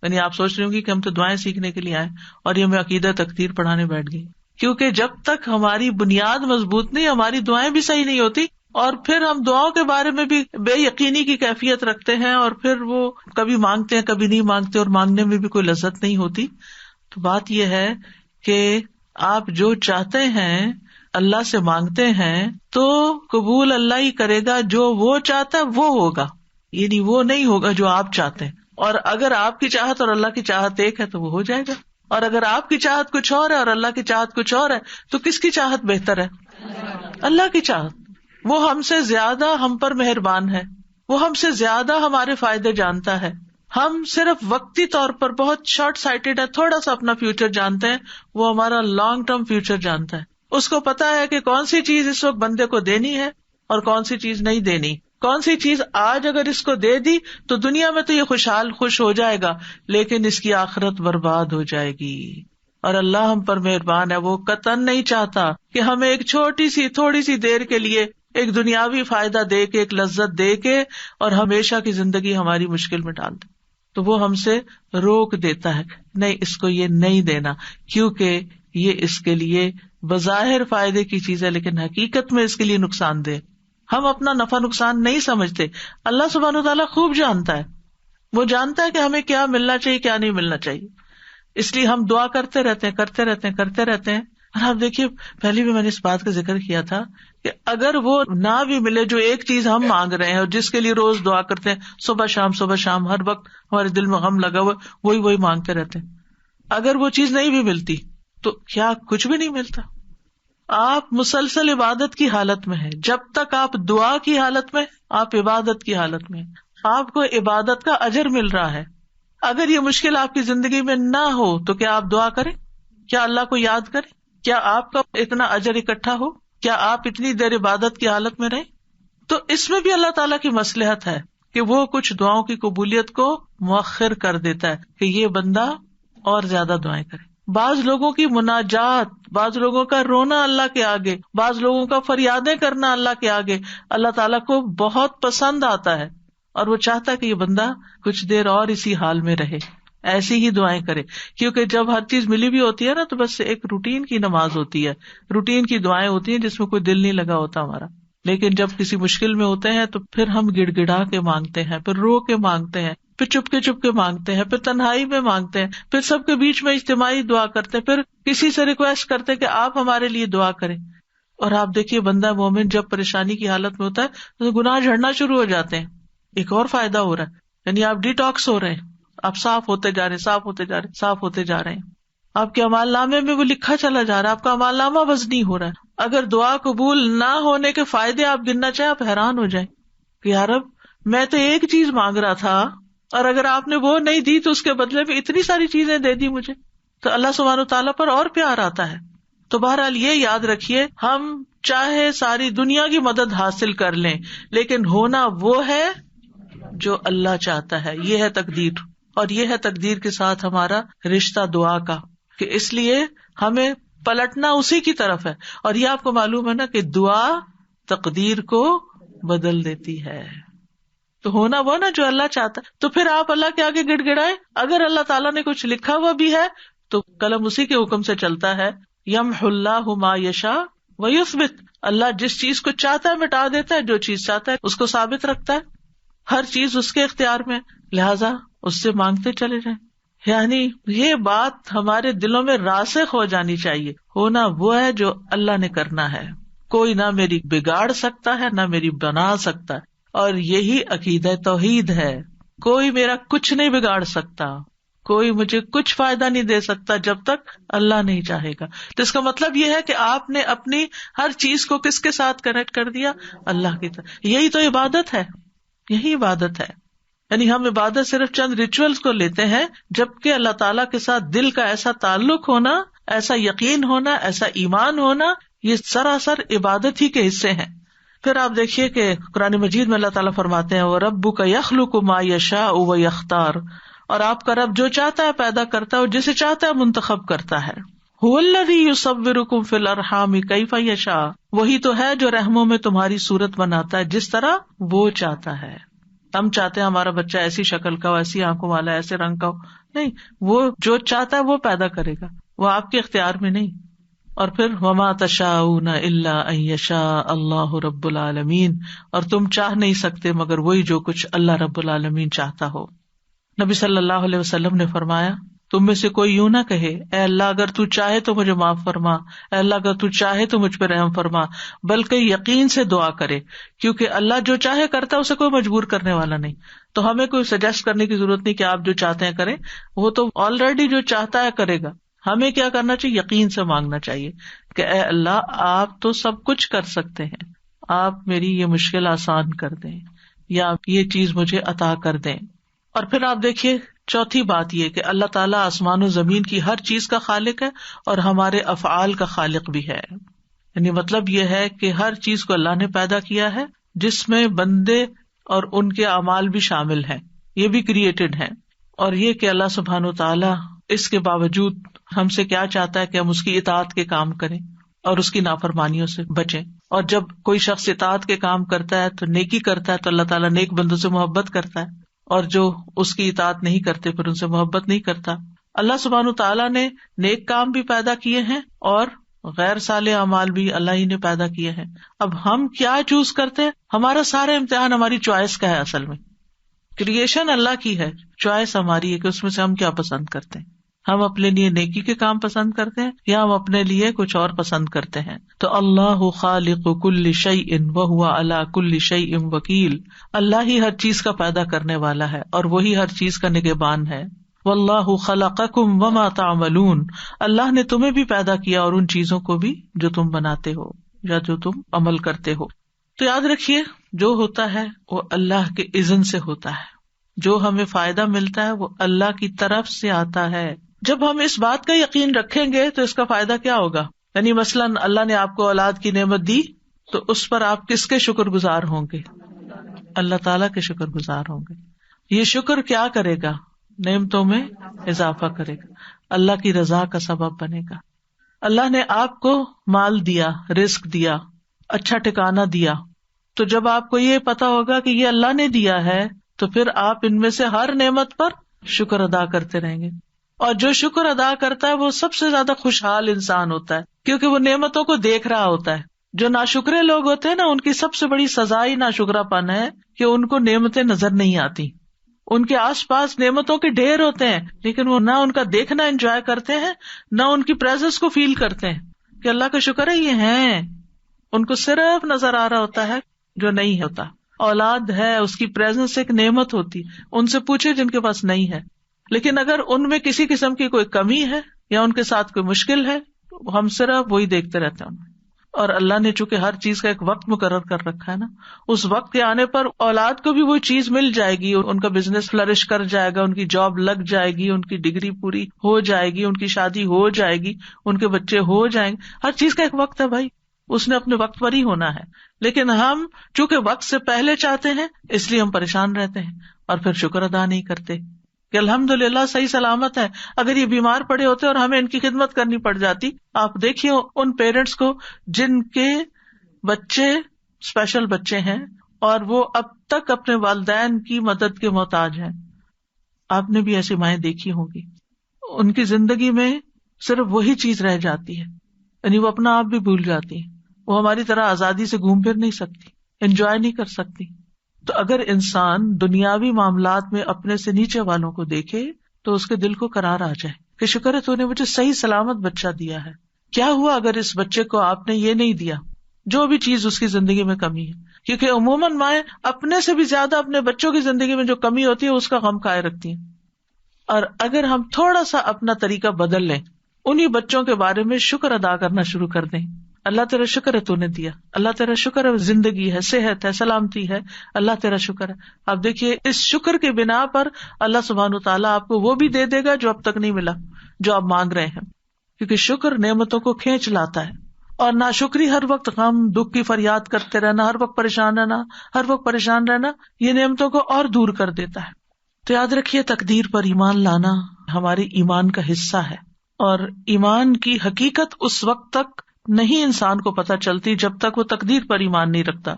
یعنی آپ سوچ رہی ہوں گی کہ ہم تو دعائیں سیکھنے کے لیے آئے اور یہ میں عقیدہ تقدیر پڑھانے بیٹھ گئی، کیونکہ جب تک ہماری بنیاد مضبوط نہیں، ہماری دعائیں بھی صحیح نہیں ہوتی، اور پھر ہم دعاؤں کے بارے میں بھی بے یقینی کی کیفیت رکھتے ہیں، اور پھر وہ کبھی مانگتے ہیں کبھی نہیں مانگتے، اور مانگنے میں بھی کوئی لذت نہیں ہوتی. تو بات یہ ہے کہ آپ جو چاہتے ہیں اللہ سے مانگتے ہیں تو قبول اللہ ہی کرے گا، جو وہ چاہتا ہے وہ ہوگا، یعنی وہ نہیں ہوگا جو آپ چاہتے ہیں. اور اگر آپ کی چاہت اور اللہ کی چاہت ایک ہے تو وہ ہو جائے گا، اور اگر آپ کی چاہت کچھ اور ہے اور اللہ کی چاہت کچھ اور ہے تو کس کی چاہت بہتر ہے؟ اللہ کی چاہت. وہ ہم سے زیادہ ہم پر مہربان ہے، وہ ہم سے زیادہ ہمارے فائدے جانتا ہے. ہم صرف وقتی طور پر بہت شارٹ سائٹڈ ہے، تھوڑا سا اپنا فیوچر جانتے ہیں، وہ ہمارا لانگ ٹرم فیوچر جانتا ہے. اس کو پتا ہے کہ کون سی چیز اس وقت بندے کو دینی ہے اور کون سی چیز نہیں دینی. کون سی چیز آج اگر اس کو دے دی تو دنیا میں تو یہ خوش ہو جائے گا، لیکن اس کی آخرت برباد ہو جائے گی. اور اللہ ہم پر مہربان ہے، وہ قطعاً نہیں چاہتا کہ ہمیں ایک چھوٹی سی تھوڑی سی دیر کے لیے ایک دنیاوی فائدہ دے کے، ایک لذت دے کے، اور ہمیشہ کی زندگی ہماری مشکل میں ڈال دے. تو وہ ہم سے روک دیتا ہے، نہیں اس کو یہ نہیں دینا، کیونکہ یہ اس کے لیے بظاہر فائدے کی چیز ہے لیکن حقیقت میں اس کے لیے نقصان دہ. ہم اپنا نفع نقصان نہیں سمجھتے، اللہ سبحانہ وتعالیٰ خوب جانتا ہے. وہ جانتا ہے کہ ہمیں کیا ملنا چاہیے کیا نہیں ملنا چاہیے. اس لیے ہم دعا کرتے رہتے ہیں. اور آپ دیکھیے پہلے بھی میں نے اس بات کا ذکر کیا تھا کہ اگر وہ نہ بھی ملے جو ایک چیز ہم مانگ رہے ہیں اور جس کے لیے روز دعا کرتے ہیں صبح شام ہر وقت ہمارے دل میں غم لگا ہوا وہی مانگتے رہتے ہیں, اگر وہ چیز نہیں بھی ملتی تو کیا کچھ بھی نہیں ملتا؟ آپ مسلسل عبادت کی حالت میں ہیں, جب تک آپ دعا کی حالت میں, آپ عبادت کی حالت میں, آپ کو عبادت کا اجر مل رہا ہے. اگر یہ مشکل آپ کی زندگی میں نہ ہو تو کیا آپ دعا کریں؟ کیا اللہ کو یاد کریں؟ کیا آپ کا اتنا اجر اکٹھا ہو؟ کیا آپ اتنی دیر عبادت کی حالت میں رہیں؟ تو اس میں بھی اللہ تعالیٰ کی مصلحت ہے کہ وہ کچھ دعاؤں کی قبولیت کو مؤخر کر دیتا ہے کہ یہ بندہ اور زیادہ دعائیں کرے. بعض لوگوں کی مناجات, بعض لوگوں کا رونا اللہ کے آگے, بعض لوگوں کا فریادیں کرنا اللہ کے آگے اللہ تعالیٰ کو بہت پسند آتا ہے اور وہ چاہتا ہے کہ یہ بندہ کچھ دیر اور اسی حال میں رہے, ایسی ہی دعائیں کرے. کیونکہ جب ہر چیز ملی بھی ہوتی ہے نا تو بس ایک روٹین کی نماز ہوتی ہے, روٹین کی دعائیں ہوتی ہیں جس میں کوئی دل نہیں لگا ہوتا ہمارا. لیکن جب کسی مشکل میں ہوتے ہیں تو پھر ہم گڑ گڑا کے مانگتے ہیں, پھر رو کے مانگتے ہیں, پھر چپ کے مانگتے ہیں, پھر تنہائی میں مانگتے ہیں, پھر سب کے بیچ میں اجتماعی دعا کرتے ہیں, پھر کسی سے ریکویسٹ کرتے ہیں کہ آپ ہمارے لیے دعا کریں. اور آپ دیکھیے بندہ مومن جب پریشانی کی حالت میں ہوتا ہے تو گناہ جھڑنا شروع ہو جاتے ہیں. ایک اور فائدہ ہو رہا ہے, یعنی آپ ڈیٹاکس ہو رہے ہیں, آپ صاف ہوتے جا رہے ہیں. آپ کے اعمال نامے میں وہ لکھا چلا جا رہا ہے, آپ کا اعمال نامہ وزنی ہو رہا ہے. اگر دعا قبول نہ ہونے کے فائدے آپ گننا چاہیں آپ حیران ہو جائیں کہ یار اب میں تو ایک چیز مانگ رہا تھا اور اگر آپ نے وہ نہیں دی تو اس کے بدلے میں اتنی ساری چیزیں دے دی مجھے, تو اللہ سبحانہ وتعالیٰ پر اور پیار آتا ہے. تو بہرحال یہ یاد رکھیے, ہم چاہے ساری دنیا کی مدد حاصل کر لیں لیکن ہونا وہ ہے جو اللہ چاہتا ہے. یہ ہے تقدیر, اور یہ ہے تقدیر کے ساتھ ہمارا رشتہ دعا کا, کہ اس لیے ہمیں پلٹنا اسی کی طرف ہے. اور یہ آپ کو معلوم ہے نا کہ دعا تقدیر کو بدل دیتی ہے. تو ہونا وہ نا جو اللہ چاہتا ہے. تو پھر آپ اللہ کے آگے گڑ گڑائے. اگر اللہ تعالیٰ نے کچھ لکھا ہوا بھی ہے تو قلم اسی کے حکم سے چلتا ہے. یمحو اللہ ما یشاء ویثبت, اللہ جس چیز کو چاہتا ہے مٹا دیتا ہے, جو چیز چاہتا ہے اس کو ثابت رکھتا ہے. ہر چیز اس کے اختیار میں, لہذا اس سے مانگتے چلے جائیں. یعنی یہ بات ہمارے دلوں میں راسخ ہو جانی چاہیے, ہونا وہ ہے جو اللہ نے کرنا ہے, کوئی نہ میری بگاڑ سکتا ہے نہ میری بنا سکتا ہے. اور یہی عقیدہ توحید ہے, کوئی میرا کچھ نہیں بگاڑ سکتا, کوئی مجھے کچھ فائدہ نہیں دے سکتا جب تک اللہ نہیں چاہے گا. تو اس کا مطلب یہ ہے کہ آپ نے اپنی ہر چیز کو کس کے ساتھ کنیکٹ کر دیا, اللہ کی طرف. یہی تو عبادت ہے, یہی عبادت ہے. یعنی ہم عبادت صرف چند ریچولز کو لیتے ہیں, جبکہ اللہ تعالیٰ کے ساتھ دل کا ایسا تعلق ہونا, ایسا یقین ہونا, ایسا ایمان ہونا, یہ سراسر عبادت ہی کے حصے ہیں. پھر آپ دیکھیے کہ قرآن مجید میں اللہ تعالیٰ فرماتے ہیں وَرَبُّكَ يَخْلُقُ مَا يَشَاءُ وَيَخْتَارُ, اور آپ کا رب جو چاہتا ہے پیدا کرتا ہے اور جسے چاہتا ہے منتخب کرتا ہے. هُوَ الَّذِي يُصَوِّرُكُمْ فِي الْأَرْحَامِ كَيْفَ يَشَاءُ, وہی تو ہے جو رحموں میں تمہاری صورت بناتا ہے جس طرح وہ چاہتا ہے. ہم چاہتے ہیں ہمارا بچہ ایسی شکل کا ہو, ایسی آنکھوں والا, ایسے رنگ کا ہو, نہیں, وہ جو چاہتا ہے وہ پیدا کرے گا, وہ آپ کے اختیار میں نہیں. اور پھر وما تشاءون الا ان یشاء اللہ رب العالمین, اور تم چاہ نہیں سکتے مگر وہی جو کچھ اللہ رب العالمین چاہتا ہو. نبی صلی اللہ علیہ وسلم نے فرمایا تم میں سے کوئی یوں نہ کہے اے اللہ اگر تو چاہے تو مجھے معاف فرما, اے اللہ اگر تو چاہے تو مجھ پہ رحم فرما, بلکہ یقین سے دعا کرے, کیونکہ اللہ جو چاہے کرتا ہے, اسے کوئی مجبور کرنے والا نہیں. تو ہمیں کوئی سجیسٹ کرنے کی ضرورت نہیں کہ آپ جو چاہتے ہیں کریں, وہ تو آلریڈی جو چاہتا ہے کرے گا. ہمیں کیا کرنا چاہیے, یقین سے مانگنا چاہیے کہ اے اللہ آپ تو سب کچھ کر سکتے ہیں, آپ میری یہ مشکل آسان کر دیں یا یہ چیز مجھے عطا کر دیں. اور پھر آپ دیکھیے چوتھی بات یہ کہ اللہ تعالیٰ آسمان و زمین کی ہر چیز کا خالق ہے اور ہمارے افعال کا خالق بھی ہے. یعنی مطلب یہ ہے کہ ہر چیز کو اللہ نے پیدا کیا ہے, جس میں بندے اور ان کے اعمال بھی شامل ہیں, یہ بھی کریٹڈ ہیں. اور یہ کہ اللہ سبحانہ وتعالیٰ اس کے باوجود ہم سے کیا چاہتا ہے کہ ہم اس کی اطاعت کے کام کریں اور اس کی نافرمانیوں سے بچیں. اور جب کوئی شخص اطاعت کے کام کرتا ہے تو نیکی کرتا ہے تو اللہ تعالیٰ نیک بندوں سے محبت کرتا ہے, اور جو اس کی اطاعت نہیں کرتے پھر ان سے محبت نہیں کرتا. اللہ سبحانہ تعالیٰ نے نیک کام بھی پیدا کیے ہیں اور غیر صالح اعمال بھی اللہ ہی نے پیدا کیے ہیں. اب ہم کیا چوز کرتے ہیں, ہمارا سارا امتحان ہماری چوائس کا ہے. اصل میں کریشن اللہ کی ہے, چوائس ہماری ہے کہ اس میں سے ہم کیا پسند کرتے ہیں. ہم اپنے لیے نیکی کے کام پسند کرتے ہیں یا ہم اپنے لیے کچھ اور پسند کرتے ہیں. تو اللہ خالق کل شیء وہو علی کل شیء وکیل. اللہ ہی ہر چیز کا پیدا کرنے والا ہے اور وہی ہر چیز کا نگہبان ہے. واللہ خلقکم وما تعملون. اللہ نے تمہیں بھی پیدا کیا اور ان چیزوں کو بھی جو تم بناتے ہو یا جو تم عمل کرتے ہو. تو یاد رکھیے جو ہوتا ہے وہ اللہ کے اذن سے ہوتا ہے. جو ہمیں فائدہ ملتا ہے وہ اللہ کی طرف سے آتا ہے. جب ہم اس بات کا یقین رکھیں گے تو اس کا فائدہ کیا ہوگا. یعنی مثلاً اللہ نے آپ کو اولاد کی نعمت دی تو اس پر آپ کس کے شکر گزار ہوں گے؟ اللہ تعالیٰ کے شکر گزار ہوں گے. یہ شکر کیا کرے گا؟ نعمتوں میں اضافہ کرے گا، اللہ کی رضا کا سبب بنے گا. اللہ نے آپ کو مال دیا، رزق دیا، اچھا ٹھکانہ دیا، تو جب آپ کو یہ پتا ہوگا کہ یہ اللہ نے دیا ہے تو پھر آپ ان میں سے ہر نعمت پر شکر ادا کرتے رہیں گے. اور جو شکر ادا کرتا ہے وہ سب سے زیادہ خوشحال انسان ہوتا ہے، کیونکہ وہ نعمتوں کو دیکھ رہا ہوتا ہے. جو ناشکرے لوگ ہوتے ہیں نا، ان کی سب سے بڑی سزا ہی ناشکرا پن ہے کہ ان کو نعمتیں نظر نہیں آتی. ان کے آس پاس نعمتوں کے ڈھیر ہوتے ہیں لیکن وہ نہ ان کا دیکھنا انجوائے کرتے ہیں، نہ ان کی پریزنس کو فیل کرتے ہیں کہ اللہ کا شکر ہے یہ ہیں. ان کو صرف نظر آ رہا ہوتا ہے جو نہیں ہوتا. اولاد ہے، اس کی پریزنس ایک نعمت ہوتی. ان سے پوچھے جن کے پاس نہیں ہے. لیکن اگر ان میں کسی قسم کی کوئی کمی ہے یا ان کے ساتھ کوئی مشکل ہے تو ہم صرف وہی دیکھتے رہتے ہیں. اور اللہ نے چونکہ ہر چیز کا ایک وقت مقرر کر رکھا ہے نا، اس وقت کے آنے پر اولاد کو بھی وہ چیز مل جائے گی، ان کا بزنس فلرش کر جائے گا، ان کی جاب لگ جائے گی، ان کی ڈگری پوری ہو جائے گی، ان کی شادی ہو جائے گی، ان کے بچے ہو جائیں گے. ہر چیز کا ایک وقت ہے بھائی، اس نے اپنے وقت پر ہی ہونا ہے. لیکن ہم چونکہ وقت سے پہلے چاہتے ہیں اس لیے ہم پریشان رہتے ہیں اور پھر شکر ادا نہیں کرتے کہ الحمدللہ صحیح سلامت ہے. اگر یہ بیمار پڑے ہوتے اور ہمیں ان کی خدمت کرنی پڑ جاتی. آپ دیکھیے ان پیرنٹس کو جن کے بچے اسپیشل بچے ہیں اور وہ اب تک اپنے والدین کی مدد کے محتاج ہیں. آپ نے بھی ایسی مائیں دیکھی ہوں گی. ان کی زندگی میں صرف وہی چیز رہ جاتی ہے، یعنی وہ اپنا آپ بھی بھول جاتی ہیں. وہ ہماری طرح آزادی سے گھوم پھر نہیں سکتی، انجوائے نہیں کر سکتی. تو اگر انسان دنیاوی معاملات میں اپنے سے نیچے والوں کو دیکھے تو اس کے دل کو قرار آ جائے کہ شکر ہے تو نے مجھے صحیح سلامت بچہ دیا ہے. کیا ہوا اگر اس بچے کو آپ نے یہ نہیں دیا، جو بھی چیز اس کی زندگی میں کمی ہے. کیونکہ عموماً مائیں اپنے سے بھی زیادہ اپنے بچوں کی زندگی میں جو کمی ہوتی ہے اس کا غم کھائے رکھتی ہیں. اور اگر ہم تھوڑا سا اپنا طریقہ بدل لیں، انہی بچوں کے بارے میں شکر ادا کرنا شروع کر دیں. اللہ تیرا شکر ہے تو نے دیا، اللہ تیرا شکر ہے زندگی ہے، صحت ہے، سلامتی ہے، اللہ تیرا شکر ہے. آپ دیکھیے اس شکر کے بنا پر اللہ سبحانہ وتعالیٰ آپ کو وہ بھی دے دے گا جو اب تک نہیں ملا، جو آپ مانگ رہے ہیں. کیونکہ شکر نعمتوں کو کھینچ لاتا ہے. اور ناشکری ہر وقت غم دکھ کی فریاد کرتے رہنا، ہر وقت پریشان رہنا یہ نعمتوں کو اور دور کر دیتا ہے. تو یاد رکھیے تقدیر پر ایمان لانا ہمارے ایمان کا حصہ ہے. اور ایمان کی حقیقت اس وقت تک نہیں انسان کو پتہ چلتی جب تک وہ تقدیر پر ایمان نہیں رکھتا.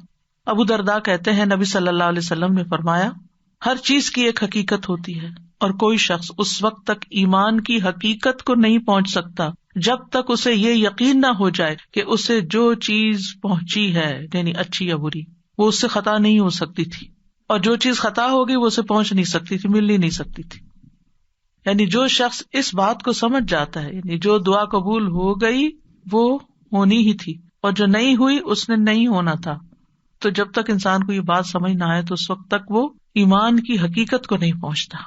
ابو درداء کہتے ہیں نبی صلی اللہ علیہ وسلم نے فرمایا ہر چیز کی ایک حقیقت ہوتی ہے اور کوئی شخص اس وقت تک ایمان کی حقیقت کو نہیں پہنچ سکتا جب تک اسے یہ یقین نہ ہو جائے کہ اسے جو چیز پہنچی ہے یعنی اچھی یا بری وہ اس سے خطا نہیں ہو سکتی تھی، اور جو چیز خطا ہوگی وہ اسے پہنچ نہیں سکتی تھی، مل ہی نہیں سکتی تھی. یعنی جو شخص اس بات کو سمجھ جاتا ہے، یعنی جو دعا قبول ہو گئی وہ ہونی ہی تھی اور جو نہیں ہوئی اس نے نہیں ہونا تھا. تو جب تک انسان کو یہ بات سمجھ نہ آئے تو اس وقت تک وہ ایمان کی حقیقت کو نہیں پہنچتا.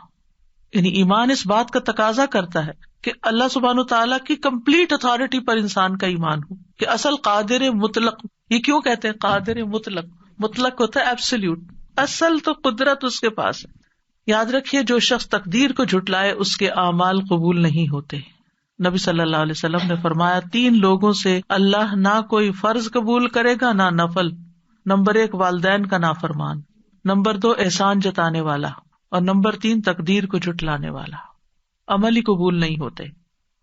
یعنی ایمان اس بات کا تقاضا کرتا ہے کہ اللہ سبحانہ تعالیٰ کی کمپلیٹ اتھارٹی پر انسان کا ایمان ہو کہ اصل قادر مطلق. یہ کیوں کہتے ہیں قادر مطلق؟ مطلق ہوتا ہے ایبسلیوٹ، اصل تو قدرت اس کے پاس ہے. یاد رکھیے جو شخص تقدیر کو جھٹلائے اس کے اعمال قبول نہیں ہوتے. نبی صلی اللہ علیہ وسلم نے فرمایا 3 لوگوں سے اللہ نہ کوئی فرض قبول کرے گا نہ نفل. نمبر 1 والدین کا نافرمان، نمبر 2 احسان جتانے والا، اور نمبر 3 تقدیر کو جھٹلانے والا. عمل ہی قبول نہیں ہوتے.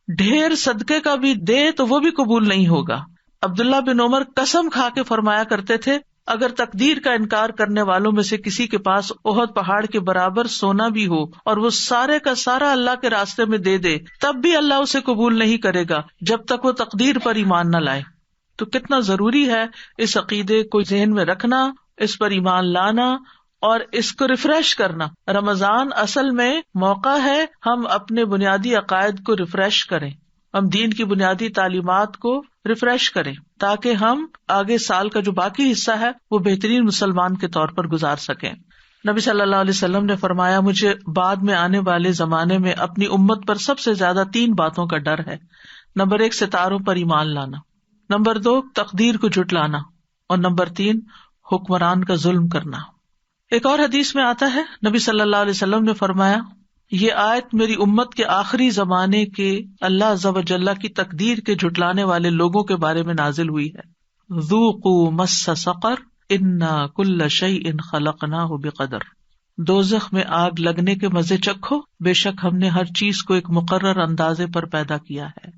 ڈھیر صدقے کا بھی دے تو وہ بھی قبول نہیں ہوگا. عبداللہ بن عمر قسم کھا کے فرمایا کرتے تھے اگر تقدیر کا انکار کرنے والوں میں سے کسی کے پاس احد پہاڑ کے برابر سونا بھی ہو اور وہ سارے کا سارا اللہ کے راستے میں دے دے تب بھی اللہ اسے قبول نہیں کرے گا جب تک وہ تقدیر پر ایمان نہ لائے. تو کتنا ضروری ہے اس عقیدے کو ذہن میں رکھنا، اس پر ایمان لانا اور اس کو ریفریش کرنا. رمضان اصل میں موقع ہے ہم اپنے بنیادی عقائد کو ریفریش کریں، ہم دین کی بنیادی تعلیمات کو ریفریش کریں تاکہ ہم آگے سال کا جو باقی حصہ ہے وہ بہترین مسلمان کے طور پر گزار سکیں. نبی صلی اللہ علیہ وسلم نے فرمایا، مجھے بعد میں آنے والے زمانے میں اپنی امت پر سب سے زیادہ 3 باتوں کا ڈر ہے. نمبر 1 ستاروں پر ایمان لانا، نمبر 2 تقدیر کو جھٹلانا، اور نمبر 3 حکمران کا ظلم کرنا. ایک اور حدیث میں آتا ہے، نبی صلی اللہ علیہ وسلم نے فرمایا، یہ آیت میری امت کے آخری زمانے کے اللہ عز و جل کی تقدیر کے جھٹلانے والے لوگوں کے بارے میں نازل ہوئی ہے. ذوقوا مس سقر انا کل شیء خلقناہ بقدر. دوزخ میں آگ لگنے کے مزے چکھو، بے شک ہم نے ہر چیز کو ایک مقرر اندازے پر پیدا کیا ہے.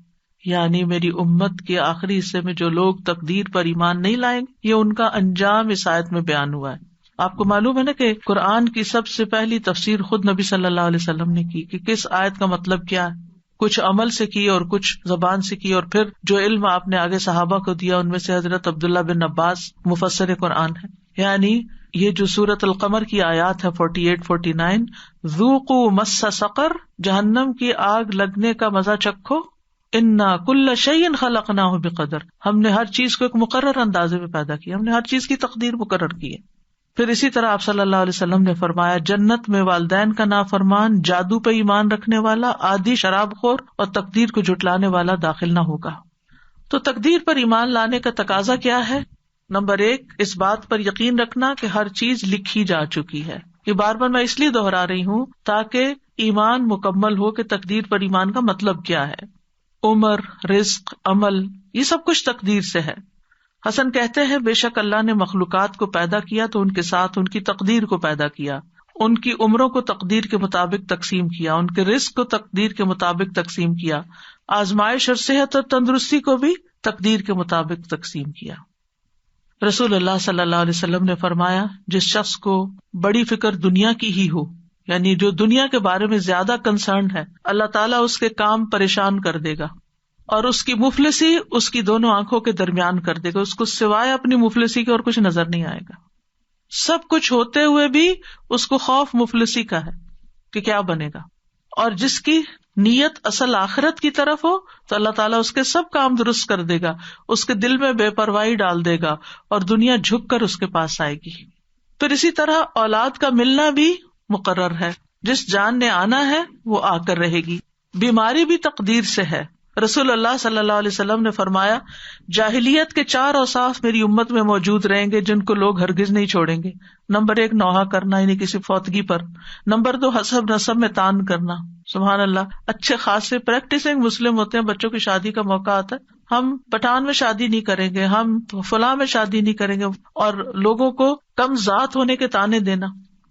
یعنی میری امت کے آخری حصے میں جو لوگ تقدیر پر ایمان نہیں لائیں گے، یہ ان کا انجام اس آیت میں بیان ہوا ہے. آپ کو معلوم ہے نا کہ قرآن کی سب سے پہلی تفسیر خود نبی صلی اللہ علیہ وسلم نے کی کہ کس آیت کا مطلب کیا ہے. کچھ عمل سے کی اور کچھ زبان سے کی، اور پھر جو علم آپ نے آگے صحابہ کو دیا ان میں سے حضرت عبداللہ بن عباس مفسر قرآن ہے. یعنی یہ جو سورۃ القمر کی آیات ہے 48-49، ذوقوا مس سقر، جہنم کی آگ لگنے کا مزہ چکھو، انا کل شیء خلقناہ بقدر، ہم نے ہر چیز کو ایک مقرر اندازے میں پیدا کیا، ہم نے ہر چیز کی تقدیر مقرر کی ہے. پھر اسی طرح آپ صلی اللہ علیہ وسلم نے فرمایا، جنت میں والدین کا نافرمان، جادو پہ ایمان رکھنے والا، عادی شراب خور اور تقدیر کو جھٹلانے والا داخل نہ ہوگا. تو تقدیر پر ایمان لانے کا تقاضا کیا ہے؟ نمبر 1 اس بات پر یقین رکھنا کہ ہر چیز لکھی جا چکی ہے. یہ بار بار میں اس لیے دہرا رہی ہوں تاکہ ایمان مکمل ہو کہ تقدیر پر ایمان کا مطلب کیا ہے. عمر، رزق، عمل، یہ سب کچھ تقدیر سے ہے. حسن کہتے ہیں، بے شک اللہ نے مخلوقات کو پیدا کیا تو ان کے ساتھ ان کی تقدیر کو پیدا کیا، ان کی عمروں کو تقدیر کے مطابق تقسیم کیا، ان کے رزق کو تقدیر کے مطابق تقسیم کیا، آزمائش اور صحت اور تندرستی کو بھی تقدیر کے مطابق تقسیم کیا. رسول اللہ صلی اللہ علیہ وسلم نے فرمایا، جس شخص کو بڑی فکر دنیا کی ہی ہو، یعنی جو دنیا کے بارے میں زیادہ کنسرنڈ ہے، اللہ تعالیٰ اس کے کام پریشان کر دے گا، اور اس کی مفلسی اس کی دونوں آنکھوں کے درمیان کر دے گا. اس کو سوائے اپنی مفلسی کے اور کچھ نظر نہیں آئے گا. سب کچھ ہوتے ہوئے بھی اس کو خوف مفلسی کا ہے کہ کیا بنے گا. اور جس کی نیت اصل آخرت کی طرف ہو تو اللہ تعالیٰ اس کے سب کام درست کر دے گا، اس کے دل میں بے پرواہی ڈال دے گا اور دنیا جھک کر اس کے پاس آئے گی. پھر اسی طرح اولاد کا ملنا بھی مقرر ہے. جس جان نے آنا ہے وہ آ کر رہے گی. بیماری بھی تقدیر سے ہے. رسول اللہ صلی اللہ علیہ وسلم نے فرمایا، جاہلیت کے 4 اوصاف میری امت میں موجود رہیں گے جن کو لوگ ہرگز نہیں چھوڑیں گے. نمبر 1 نوحہ کرنا، یعنی کسی فوتگی پر. نمبر 2 حسب نسب میں تان کرنا. سبحان اللہ، اچھے خاصے پریکٹسنگ مسلم ہوتے ہیں، بچوں کی شادی کا موقع آتا ہے، ہم پٹھان میں شادی نہیں کریں گے، ہم فلاں میں شادی نہیں کریں گے، اور لوگوں کو کم ذات ہونے کے تانے دینا،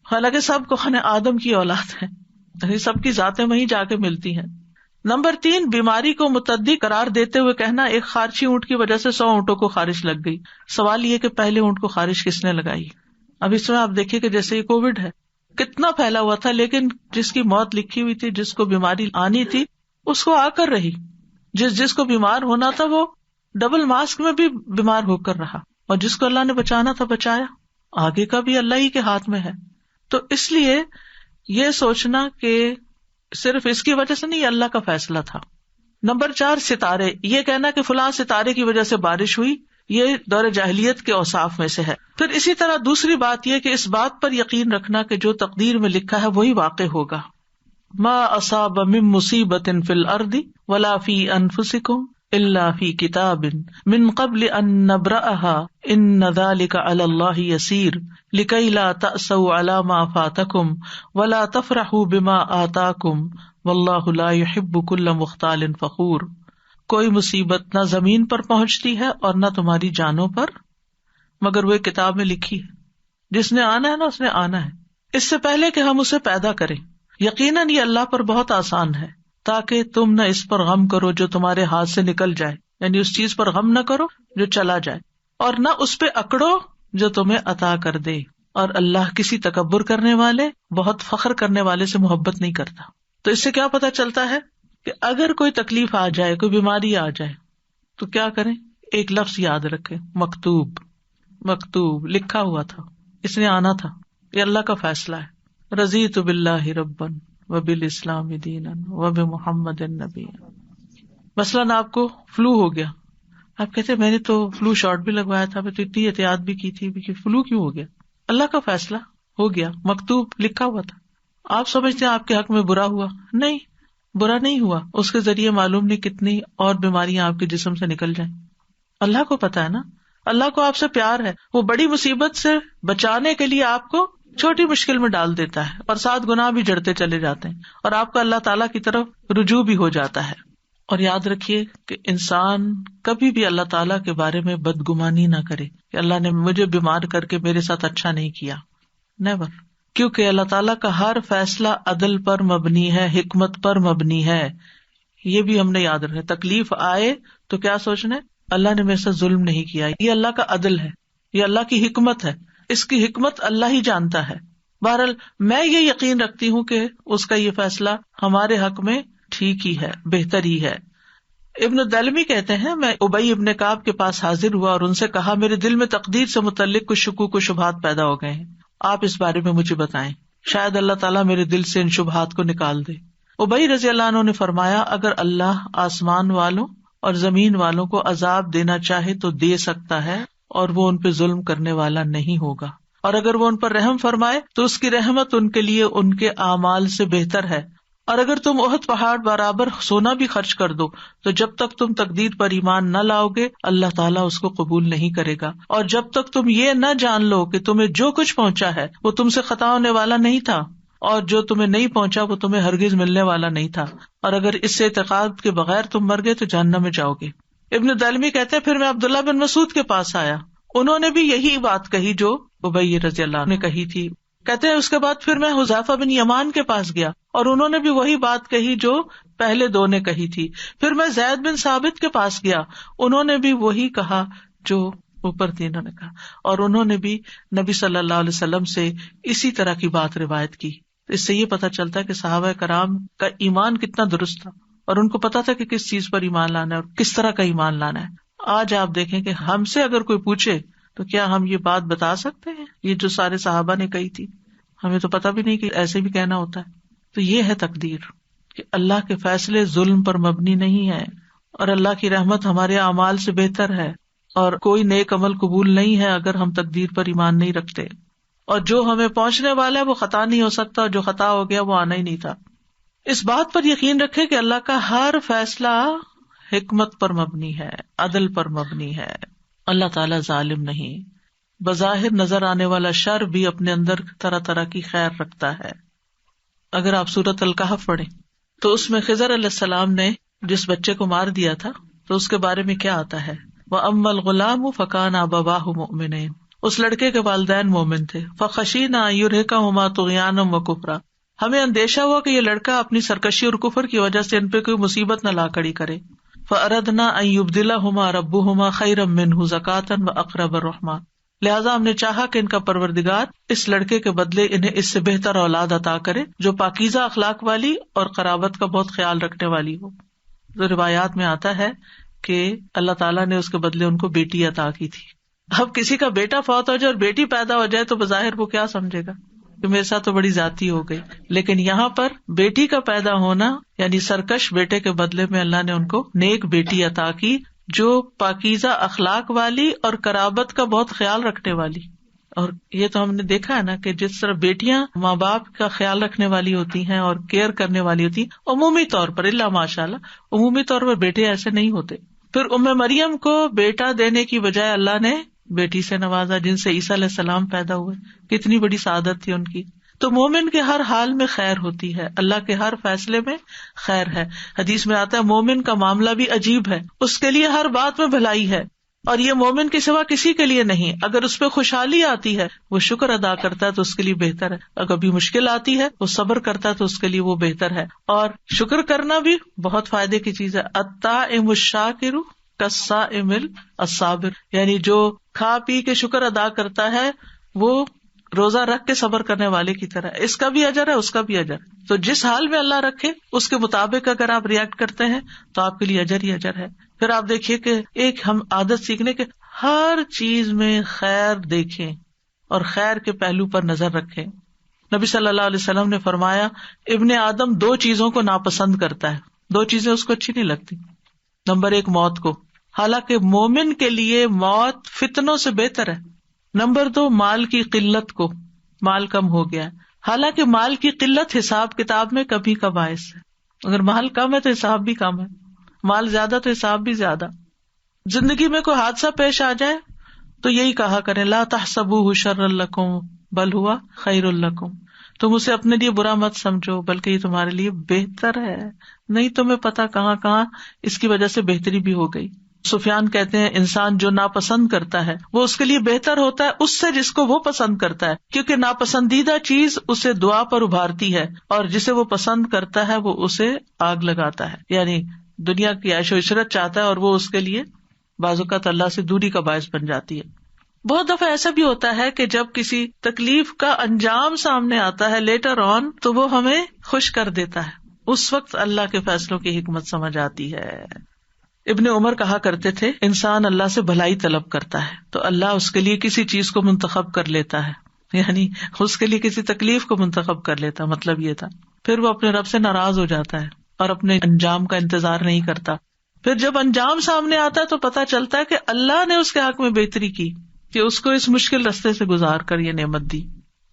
حالانکہ سب کو خانے آدم کی اولاد ہے، سب کی ذاتیں وہیں جا کے ملتی ہیں. نمبر 3 بیماری کو متعدی قرار دیتے ہوئے کہنا، ایک خارشی اونٹ کی وجہ سے 100 اونٹوں کو خارش لگ گئی. سوال یہ کہ پہلے اونٹ کو خارش کس نے لگائی؟ اب اس میں آپ دیکھیے کہ جیسے یہ کووڈ ہے، کتنا پھیلا ہوا تھا، لیکن جس کی موت لکھی ہوئی تھی، جس کو بیماری آنی تھی، اس کو آ کر رہی. جس کو بیمار ہونا تھا وہ ڈبل ماسک میں بھی بیمار ہو کر رہا، اور جس کو اللہ نے بچانا تھا بچایا. آگے کا بھی اللہ ہی کے ہاتھ میں ہے. تو اس لیے یہ سوچنا کہ صرف اس کی وجہ سے نہیں، اللہ کا فیصلہ تھا. نمبر 4 ستارے، یہ کہنا کہ فلاں ستارے کی وجہ سے بارش ہوئی، یہ دور جاہلیت کے اوصاف میں سے ہے. پھر اسی طرح دوسری بات یہ کہ اس بات پر یقین رکھنا کہ جو تقدیر میں لکھا ہے وہی واقع ہوگا. ما اصاب من مصیبت فی الارض ولا فی انفسکم الا فی کتاب من قبل ان نبرأها ان ذلک علی اللہ یسیر لکی لا تأسوا علی ما فاتکم ولا تفرحوا بما آتاکم واللہ لا یحب کل مختال فخور. کوئی مصیبت نہ زمین پر پہنچتی ہے اور نہ تمہاری جانوں پر مگر وہ کتاب میں لکھی ہے. جس نے آنا ہے نا اس نے آنا ہے، اس سے پہلے کہ ہم اسے پیدا کریں. یقیناً یہ اللہ پر بہت آسان ہے، تاکہ تم نہ اس پر غم کرو جو تمہارے ہاتھ سے نکل جائے، یعنی اس چیز پر غم نہ کرو جو چلا جائے، اور نہ اس پہ اکڑو جو تمہیں عطا کر دے. اور اللہ کسی تکبر کرنے والے، بہت فخر کرنے والے سے محبت نہیں کرتا. تو اس سے کیا پتا چلتا ہے کہ اگر کوئی تکلیف آ جائے، کوئی بیماری آ جائے تو کیا کریں؟ ایک لفظ یاد رکھیں، مکتوب. مکتوب لکھا ہوا تھا، اس نے آنا تھا. یہ اللہ کا فیصلہ ہے. رضیت باللہ ربا وبالاسلام دینا وبمحمد نبی. مثلاً آپ کو فلو ہو گیا, آپ کہتے میں نے تو فلو شاٹ بھی لگوایا تھا, میں تو اتنی احتیاط بھی کی تھی, فلو کیوں ہو گیا؟ اللہ کا فیصلہ ہو گیا, مکتوب لکھا ہوا تھا. آپ سمجھتے ہیں آپ کے حق میں برا ہوا؟ نہیں, برا نہیں ہوا. اس کے ذریعے معلوم نہیں کتنی اور بیماریاں آپ کے جسم سے نکل جائیں. اللہ کو پتا ہے نا, اللہ کو آپ سے پیار ہے, وہ بڑی مصیبت سے بچانے کے لیے آپ کو چھوٹی مشکل میں ڈال دیتا ہے, اور 7 گناہ بھی جڑتے چلے جاتے ہیں, اور آپ کا اللہ تعالیٰ کی طرف رجوع بھی ہو جاتا ہے. اور یاد رکھیے کہ انسان کبھی بھی اللہ تعالیٰ کے بارے میں بدگمانی نہ کرے کہ اللہ نے مجھے بیمار کر کے میرے ساتھ اچھا نہیں کیا. نیور. کیونکہ اللہ تعالیٰ کا ہر فیصلہ عدل پر مبنی ہے, حکمت پر مبنی ہے. یہ بھی ہم نے یاد رکھا. تکلیف آئے تو کیا سوچنا ہے, اللہ نے میرے ساتھ ظلم نہیں کیا, یہ اللہ کا عدل ہے, یہ اللہ کی حکمت ہے, اس کی حکمت اللہ ہی جانتا ہے. بہرحال میں یہ یقین رکھتی ہوں کہ اس کا یہ فیصلہ ہمارے حق میں ٹھیک ہی ہے, بہتر ہی ہے. ابن دلمی کہتے ہیں میں ابی ابن کعب کے پاس حاضر ہوا اور ان سے کہا میرے دل میں تقدیر سے متعلق کچھ شکوک و شبہات پیدا ہو گئے ہیں, آپ اس بارے میں مجھے بتائیں, شاید اللہ تعالیٰ میرے دل سے ان شبہات کو نکال دے. ابی رضی اللہ عنہ نے فرمایا اگر اللہ آسمان والوں اور زمین والوں کو عذاب دینا چاہے تو دے سکتا ہے, اور وہ ان پہ ظلم کرنے والا نہیں ہوگا, اور اگر وہ ان پر رحم فرمائے تو اس کی رحمت ان کے لیے ان کے اعمال سے بہتر ہے. اور اگر تم احد پہاڑ برابر سونا بھی خرچ کر دو تو جب تک تم تقدیر پر ایمان نہ لاؤ گے اللہ تعالیٰ اس کو قبول نہیں کرے گا, اور جب تک تم یہ نہ جان لو کہ تمہیں جو کچھ پہنچا ہے وہ تم سے خطا ہونے والا نہیں تھا, اور جو تمہیں نہیں پہنچا وہ تمہیں ہرگز ملنے والا نہیں تھا, اور اگر اس سے اعتقاد کے بغیر تم مر گئے تو جہنم میں جاؤ گے. ابن دلمی کہتے ہیں پھر میں عبداللہ بن مسعود کے پاس آیا, انہوں نے بھی یہی بات کہی جو ابی رضی اللہ عنہ نے کہی تھی. کہتے ہیں اس کے بعد پھر میں حذیفہ بن یمان کے پاس گیا اور انہوں نے بھی وہی بات کہی جو پہلے 2 نے کہی تھی. پھر میں زید بن ثابت کے پاس گیا, انہوں نے بھی وہی کہا جو اوپر 3 نے کہا, اور انہوں نے بھی نبی صلی اللہ علیہ وسلم سے اسی طرح کی بات روایت کی. اس سے یہ پتہ چلتا ہے کہ صحابہ کرام کا ایمان کتنا درست تھا, اور ان کو پتا تھا کہ کس چیز پر ایمان لانا ہے اور کس طرح کا ایمان لانا ہے. آج آپ دیکھیں کہ ہم سے اگر کوئی پوچھے تو کیا ہم یہ بات بتا سکتے ہیں, یہ جو سارے صحابہ نے کہی تھی؟ ہمیں تو پتہ بھی نہیں کہ ایسے بھی کہنا ہوتا ہے. تو یہ ہے تقدیر کہ اللہ کے فیصلے ظلم پر مبنی نہیں ہے, اور اللہ کی رحمت ہمارے اعمال سے بہتر ہے, اور کوئی نیک عمل قبول نہیں ہے اگر ہم تقدیر پر ایمان نہیں رکھتے, اور جو ہمیں پہنچنے والا ہے وہ خطا نہیں ہو سکتا, اور جو خطا ہو گیا وہ آنا ہی نہیں تھا. اس بات پر یقین رکھے کہ اللہ کا ہر فیصلہ حکمت پر مبنی ہے, عدل پر مبنی ہے. اللہ تعالیٰ ظالم نہیں. بظاہر نظر آنے والا شر بھی اپنے اندر طرح طرح کی خیر رکھتا ہے. اگر آپ سورۃ الکہف پڑھیں تو اس میں خضر علیہ السلام نے جس بچے کو مار دیا تھا تو اس کے بارے میں کیا آتا ہے, وَأَمَّا الْغُلَامُ فَكَانَ أَبَوَاهُ مُؤْمِنَيْنِ, اس لڑکے کے والدین مومن تھے. فَخَشِينَا أَن يُرْهِقَهُمَا طُغْيَانًا وَكُفْرًا, ہمیں اندیشہ ہوا کہ یہ لڑکا اپنی سرکشی اور کفر کی وجہ سے ان پہ کوئی مصیبت نہ لا کڑی کرے. فَأَرَدْنَا أَن يُبْدِلَهُمَا رَبُّهُمَا خَيْرًا مِّنْهُ زَكَاةً وَأَقْرَبَ رُحْمًا, لہٰذا ہم نے چاہا کہ ان کا پروردگار اس لڑکے کے بدلے انہیں اس سے بہتر اولاد عطا کرے جو پاکیزہ اخلاق والی اور قرابت کا بہت خیال رکھنے والی ہو. تو روایات میں آتا ہے کہ اللہ تعالیٰ نے اس کے بدلے ان کو بیٹی عطا کی تھی. اب کسی کا بیٹا فوت ہو جائے اور بیٹی پیدا ہو جائے تو بظاہر وہ کیا سمجھے گا کہ میرے ساتھ تو بڑی زیادتی ہو گئی, لیکن یہاں پر بیٹی کا پیدا ہونا یعنی سرکش بیٹے کے بدلے میں اللہ نے ان کو نیک بیٹی عطا کی جو پاکیزہ اخلاق والی اور قرابت کا بہت خیال رکھنے والی. اور یہ تو ہم نے دیکھا ہے نا کہ جس طرح بیٹیاں ماں باپ کا خیال رکھنے والی ہوتی ہیں اور کیئر کرنے والی ہوتی ہیں, عمومی طور پر اللہ ماشاء اللہ عمومی طور پر بیٹے ایسے نہیں ہوتے. پھر مریم کو بیٹا دینے کی بجائے اللہ نے بیٹی سے نوازا جن سے عیسیٰ علیہ السلام پیدا ہوئے. کتنی بڑی سعادت تھی ان کی. تو مومن کے ہر حال میں خیر ہوتی ہے, اللہ کے ہر فیصلے میں خیر ہے. حدیث میں آتا ہے مومن کا معاملہ بھی عجیب ہے, اس کے لیے ہر بات میں بھلائی ہے, اور یہ مومن کے سوا کسی کے لیے نہیں. اگر اس پہ خوشحالی آتی ہے وہ شکر ادا کرتا ہے تو اس کے لیے بہتر ہے, اگر بھی مشکل آتی ہے وہ صبر کرتا ہے تو اس کے لیے وہ بہتر ہے. اور شکر کرنا بھی بہت فائدے کی چیز ہے. الطاعم الشاکر کالصائم الصابر, یعنی جو کھا پی کے شکر ادا کرتا ہے وہ روزہ رکھ کے صبر کرنے والے کی طرح, اس کا بھی اجر ہے اس کا بھی اجر. تو جس حال میں اللہ رکھے اس کے مطابق اگر آپ ریئیکٹ کرتے ہیں تو آپ کے لیے اجر ہی اجر ہے. پھر آپ دیکھیے کہ ایک ہم عادت سیکھنے کے ہر چیز میں خیر دیکھیں, اور خیر کے پہلو پر نظر رکھے. نبی صلی اللہ علیہ وسلم نے فرمایا ابن آدم 2 چیزوں کو ناپسند کرتا ہے, 2 چیزیں اس کو اچھی نہیں لگتی. نمبر 1 موت کو, حالانکہ مومن کے لیے موت فتنوں سے بہتر ہے. نمبر 2 مال کی قلت کو, مال کم ہو گیا ہے, حالانکہ مال کی قلت حساب کتاب میں کمی کا باعث ہے. اگر مال کم ہے تو حساب بھی کم ہے, مال زیادہ تو حساب بھی زیادہ. زندگی میں کوئی حادثہ پیش آ جائے تو یہی کہا کریں لا تحسبوہ شرا لکم بل ہوا خیر لکم, تم اسے اپنے لیے برا مت سمجھو بلکہ یہ تمہارے لیے بہتر ہے. نہیں تمہیں پتا کہاں کہاں اس کی وجہ سے بہتری بھی ہو گئی. سفیان کہتے ہیں انسان جو ناپسند کرتا ہے وہ اس کے لیے بہتر ہوتا ہے اس سے جس کو وہ پسند کرتا ہے, کیونکہ ناپسندیدہ چیز اسے دعا پر ابھارتی ہے اور جسے وہ پسند کرتا ہے وہ اسے آگ لگاتا ہے. یعنی دنیا کی عیش و عشرت چاہتا ہے اور وہ اس کے لیے بعض اوقات اللہ سے دوری کا باعث بن جاتی ہے. بہت دفعہ ایسا بھی ہوتا ہے کہ جب کسی تکلیف کا انجام سامنے آتا ہے لیٹر آن تو وہ ہمیں خوش کر دیتا ہے, اس وقت اللہ کے فیصلوں کی حکمت سمجھ آتی ہے. ابن عمر کہا کرتے تھے انسان اللہ سے بھلائی طلب کرتا ہے تو اللہ اس کے لیے کسی چیز کو منتخب کر لیتا ہے, یعنی اس کے لیے کسی تکلیف کو منتخب کر لیتا. مطلب یہ تھا پھر وہ اپنے رب سے ناراض ہو جاتا ہے اور اپنے انجام کا انتظار نہیں کرتا. پھر جب انجام سامنے آتا ہے تو پتا چلتا ہے کہ اللہ نے اس کے حق میں بہتری کی کہ اس کو اس مشکل رستے سے گزار کر یہ نعمت دی.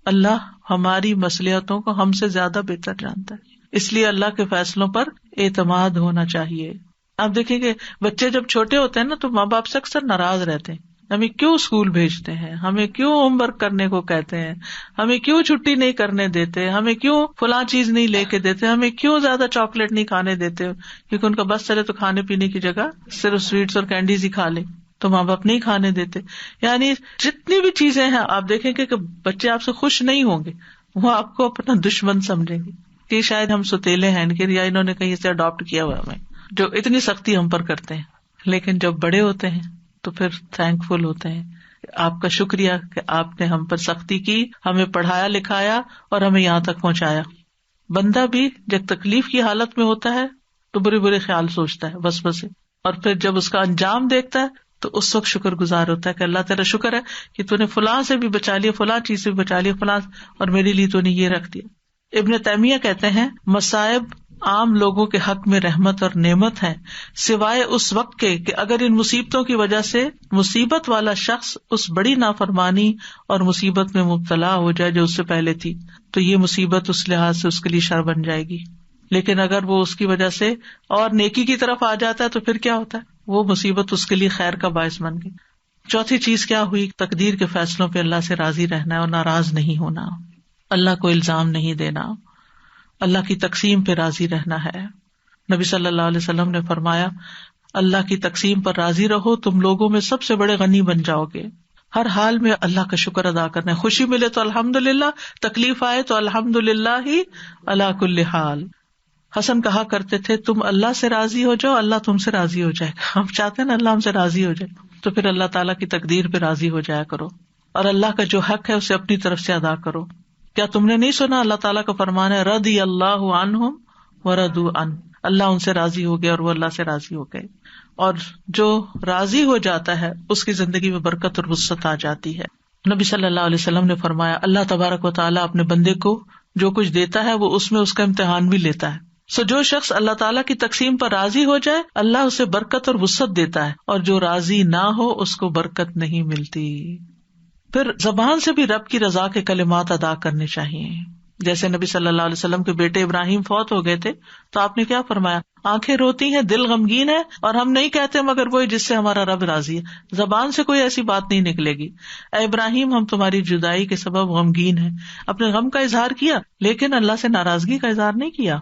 اللہ ہماری مصلحتوں کو ہم سے زیادہ بہتر جانتا ہے, اس لیے اللہ کے فیصلوں پر اعتماد ہونا چاہیے. آپ دیکھیں کہ بچے جب چھوٹے ہوتے ہیں نا تو ماں باپ سے اکثر ناراض رہتے ہیں, ہمیں کیوں اسکول بھیجتے ہیں, ہمیں کیوں ہوم ورک کرنے کو کہتے ہیں, ہمیں کیوں چھٹی نہیں کرنے دیتے, ہمیں کیوں فلاں چیز نہیں لے کے دیتے, ہمیں کیوں زیادہ چاکلیٹ نہیں کھانے دیتے, کیونکہ ان کا بس چلے تو کھانے پینے کی جگہ صرف سویٹس اور کینڈیز ہی کھا لے تو ماں باپ نہیں کھانے دیتے. یعنی جتنی بھی چیزیں ہیں آپ دیکھیں کہ بچے آپ سے خوش نہیں ہوں گے, وہ آپ کو اپنا دشمن سمجھیں گے کہ شاید ہم ستیلے ہیں یا انہوں نے کہیں سے اڈاپٹ کیا ہوا ہمیں, جو اتنی سختی ہم پر کرتے ہیں. لیکن جب بڑے ہوتے ہیں تو پھر تھینک فل ہوتے ہیں, آپ کا شکریہ کہ آپ نے ہم پر سختی کی, ہمیں پڑھایا لکھایا اور ہمیں یہاں تک پہنچایا. بندہ بھی جب تکلیف کی حالت میں ہوتا ہے تو برے برے خیال سوچتا ہے بس بس, اور پھر جب اس کا انجام دیکھتا ہے تو اس وقت شکر گزار ہوتا ہے کہ اللہ تیرا شکر ہے کہ تو نے فلاں سے بھی بچا لیا, فلاں چیز سے بھی بچا لیا, فلاں اور میرے لیے تو نے یہ رکھ دیا. ابن تیمیہ کہتے ہیں مصائب عام لوگوں کے حق میں رحمت اور نعمت ہے سوائے اس وقت کے کہ اگر ان مصیبتوں کی وجہ سے مصیبت والا شخص اس بڑی نافرمانی اور مصیبت میں مبتلا ہو جائے جو اس سے پہلے تھی تو یہ مصیبت اس لحاظ سے اس کے لیے شر بن جائے گی. لیکن اگر وہ اس کی وجہ سے اور نیکی کی طرف آ جاتا ہے تو پھر کیا ہوتا ہے, وہ مصیبت اس کے لیے خیر کا باعث بن گئی. چوتھی چیز کیا ہوئی, تقدیر کے فیصلوں پہ اللہ سے راضی رہنا ہے اور ناراض نہیں ہونا, اللہ کو الزام نہیں دینا, اللہ کی تقسیم پہ راضی رہنا ہے. نبی صلی اللہ علیہ وسلم نے فرمایا اللہ کی تقسیم پر راضی رہو, تم لوگوں میں سب سے بڑے غنی بن جاؤ گے. ہر حال میں اللہ کا شکر ادا کرنا ہے, خوشی ملے تو الحمدللہ, تکلیف آئے تو الحمدللہ ہی علی کل حال. حسن کہا کرتے تھے تم اللہ سے راضی ہو جاؤ اللہ تم سے راضی ہو جائے گا. ہم چاہتے ہیں نا اللہ ہم سے راضی ہو جائے, تو پھر اللہ تعالیٰ کی تقدیر پہ راضی ہو جایا کرو اور اللہ کا جو حق ہے اسے اپنی طرف سے ادا کرو. کیا تم نے نہیں سنا اللہ تعالیٰ کا فرمان ہے رضی اللہ عنہم ورضوا عنہ, اللہ ان سے راضی ہو گیا اور وہ اللہ سے راضی ہو گئے. اور جو راضی ہو جاتا ہے اس کی زندگی میں برکت اور وسعت آ جاتی ہے. نبی صلی اللہ علیہ وسلم نے فرمایا اللہ تبارک و تعالیٰ اپنے بندے کو جو کچھ دیتا ہے وہ اس میں اس کا امتحان بھی لیتا ہے. جو شخص اللہ تعالیٰ کی تقسیم پر راضی ہو جائے اللہ اسے برکت اور وسعت دیتا ہے, اور جو راضی نہ ہو اس کو برکت نہیں ملتی. پھر زبان سے بھی رب کی رضا کے کلمات ادا کرنے چاہیے. جیسے نبی صلی اللہ علیہ وسلم کے بیٹے ابراہیم فوت ہو گئے تھے تو آپ نے کیا فرمایا, آنکھیں روتی ہیں دل غمگین ہے اور ہم نہیں کہتے مگر وہی جس سے ہمارا رب راضی ہے. زبان سے کوئی ایسی بات نہیں نکلے گی, اے ابراہیم ہم تمہاری جدائی کے سبب غمگین ہیں. اپنے غم کا اظہار کیا لیکن اللہ سے ناراضگی کا اظہار نہیں کیا.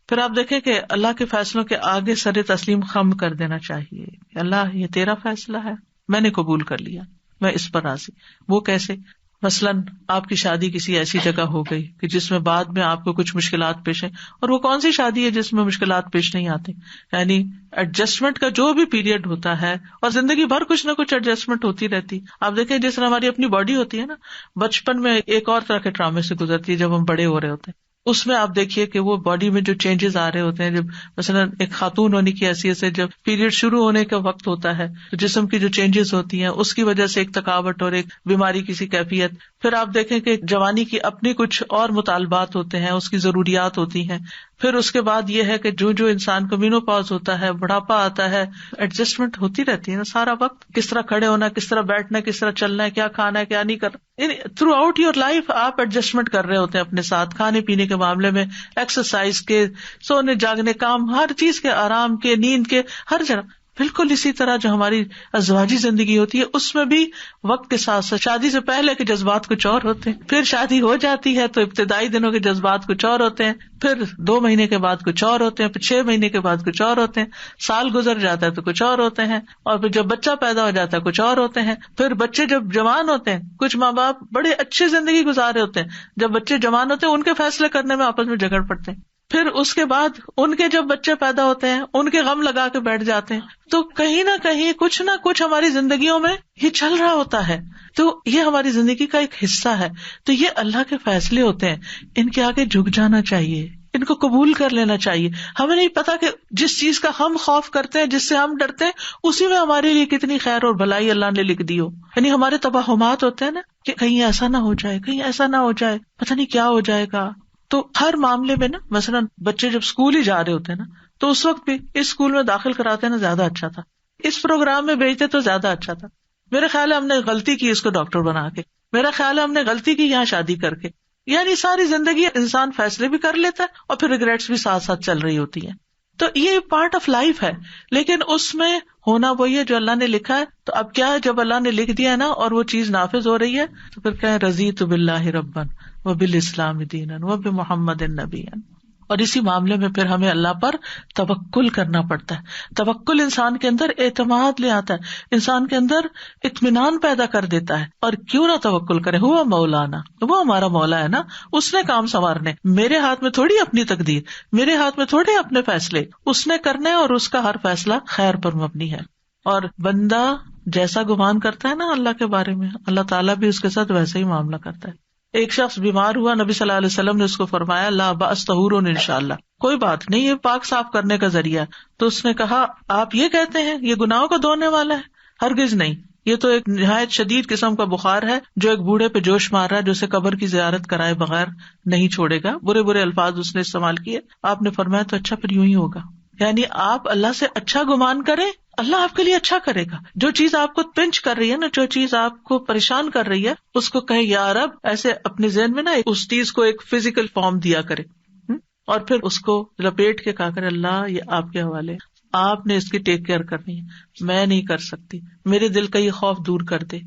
پھر آپ دیکھیں کہ اللہ کے فیصلوں کے آگے سر تسلیم خم کر دینا چاہیے. اللہ یہ تیرا فیصلہ ہے, میں نے قبول کر لیا, میں اس پر راضی. وہ کیسے؟ مثلاً آپ کی شادی کسی ایسی جگہ ہو گئی کہ جس میں بعد میں آپ کو کچھ مشکلات پیش ہیں, اور وہ کون سی شادی ہے جس میں مشکلات پیش نہیں آتی. یعنی ایڈجسٹمنٹ کا جو بھی پیریڈ ہوتا ہے, اور زندگی بھر کچھ نہ کچھ ایڈجسٹمنٹ ہوتی رہتی. آپ دیکھیں جس طرح ہماری اپنی باڈی ہوتی ہے نا, بچپن میں ایک اور طرح کے ٹرامے سے گزرتی ہے, جب ہم بڑے ہو رہے ہوتے ہیں اس میں آپ دیکھیے کہ وہ باڈی میں جو چینجز آ رہے ہوتے ہیں, جب مثلاً ایک خاتون ہونے کی حیثیت سے جب پیریڈ شروع ہونے کا وقت ہوتا ہے تو جسم کی جو چینجز ہوتی ہیں اس کی وجہ سے ایک تھکاوٹ اور ایک بیماری کی سی کیفیت, پھر آپ دیکھیں کہ جوانی کی اپنی کچھ اور مطالبات ہوتے ہیں، اس کی ضروریات ہوتی ہیں. پھر اس کے بعد یہ ہے کہ جو انسان کو مینوپاز ہوتا ہے، بڑھاپا آتا ہے، ایڈجسٹمنٹ ہوتی رہتی ہے نا سارا وقت. کس طرح کھڑے ہونا، کس طرح بیٹھنا، کس طرح چلنا ہے، کیا کھانا ہے، کیا نہیں کرنا. تھرو آؤٹ یور لائف آپ ایڈجسٹمنٹ کر رہے ہوتے ہیں اپنے ساتھ، کھانے پینے کے معاملے میں، ایکسرسائز کے، سونے جاگنے، کام، ہر چیز کے، آرام کے، نیند کے، ہر جگہ. بالکل اسی طرح جو ہماری ازواجی زندگی ہوتی ہے اس میں بھی وقت کے ساتھ ساتھ شادی سے پہلے کے جذبات کچھ اور ہوتے ہیں، پھر شادی ہو جاتی ہے تو ابتدائی دنوں کے جذبات کچھ اور ہوتے ہیں، پھر 2 مہینے کے بعد کچھ اور ہوتے ہیں، پھر 6 مہینے کے بعد کچھ اور ہوتے ہیں، سال گزر جاتا ہے تو کچھ اور ہوتے ہیں، اور پھر جب بچہ پیدا ہو جاتا ہے کچھ اور ہوتے ہیں. پھر بچے جب جوان ہوتے ہیں، کچھ ماں باپ بڑے اچھی زندگی گزارے ہوتے ہیں، جب بچے جوان ہوتے ہیں ان کے فیصلے کرنے میں آپس میں جھگڑ پڑتے ہیں. پھر اس کے بعد ان کے جب بچے پیدا ہوتے ہیں ان کے غم لگا کے بیٹھ جاتے ہیں. تو کہیں نہ کہیں کچھ نہ کچھ ہماری زندگیوں میں یہ چل رہا ہوتا ہے. تو یہ ہماری زندگی کا ایک حصہ ہے. تو یہ اللہ کے فیصلے ہوتے ہیں، ان کے آگے جھک جانا چاہیے، ان کو قبول کر لینا چاہیے. ہمیں نہیں پتا کہ جس چیز کا ہم خوف کرتے ہیں، جس سے ہم ڈرتے ہیں، اسی میں ہمارے لیے کتنی خیر اور بھلائی اللہ نے لکھ دی ہو. یعنی ہمارے توہمات ہوتے ہیں نا کہ کہیں ایسا نہ ہو جائے، کہیں ایسا نہ ہو جائے، پتہ نہیں کیا ہو جائے گا. تو ہر معاملے میں نا، مثلاً بچے جب اسکول ہی جا رہے ہوتے ہیں نا، تو اس وقت بھی اس اسکول میں داخل کراتے نا زیادہ اچھا تھا، اس پروگرام میں بھیجتے تو زیادہ اچھا تھا. میرے خیال ہے ہم نے غلطی کی اس کو ڈاکٹر بنا کے، میرا خیال ہے ہم نے غلطی کی یہاں شادی کر کے. یعنی ساری زندگی انسان فیصلے بھی کر لیتا ہے اور پھر ریگریٹس بھی ساتھ ساتھ چل رہی ہوتی ہیں. تو یہ پارٹ آف لائف ہے، لیکن اس میں ہونا وہی ہے جو اللہ نے لکھا ہے. تو اب کیا ہے، جب اللہ نے لکھ دیا ہے نا اور وہ چیز نافذ ہو رہی ہے تو پھر کہیں رضیت باللہ ربا وبالاسلام دینا وبمحمد نبیا. اور اسی معاملے میں پھر ہمیں اللہ پر توکل کرنا پڑتا ہے. توکل انسان کے اندر اعتماد لے آتا ہے، انسان کے اندر اطمینان پیدا کر دیتا ہے. اور کیوں نہ توکل کرے، ہوا مولانا، وہ ہمارا مولا ہے نا، اس نے کام سنوارنے، میرے ہاتھ میں تھوڑی اپنی تقدیر، میرے ہاتھ میں تھوڑی اپنے فیصلے، اس نے کرنے اور اس کا ہر فیصلہ خیر پر مبنی ہے. اور بندہ جیسا گمان کرتا ہے نا اللہ کے بارے میں، اللہ تعالیٰ بھی اس کے ساتھ ویسا ہی معاملہ کرتا ہے. ایک شخص بیمار ہوا، نبی صلی اللہ علیہ وسلم نے اس کو فرمایا لا بأس طہور انشاءاللہ، کوئی بات نہیں، یہ پاک صاف کرنے کا ذریعہ. تو اس نے کہا آپ یہ کہتے ہیں یہ گناہوں کو دھونے والا ہے؟ ہرگز نہیں، یہ تو ایک نہایت شدید قسم کا بخار ہے جو ایک بوڑھے پہ جوش مار رہا ہے، جو اسے قبر کی زیارت کرائے بغیر نہیں چھوڑے گا. برے برے الفاظ اس نے استعمال کیے. آپ نے فرمایا تو اچھا پھر یوں ہی ہوگا. یعنی آپ اللہ سے اچھا گمان کریں، اللہ آپ کے لیے اچھا کرے گا. جو چیز آپ کو پنچ کر رہی ہے نا، جو چیز آپ کو پریشان کر رہی ہے، اس کو کہیں یا رب، ایسے اپنے ذہن میں نا اس چیز کو ایک فزیکل فارم دیا کرے، اور پھر اس کو لپیٹ کے کہا کرے اللہ یہ آپ کے حوالے، آپ نے اس کی ٹیک کیئر کرنی ہے، میں نہیں کر سکتی، میرے دل کا یہ خوف دور کر دے،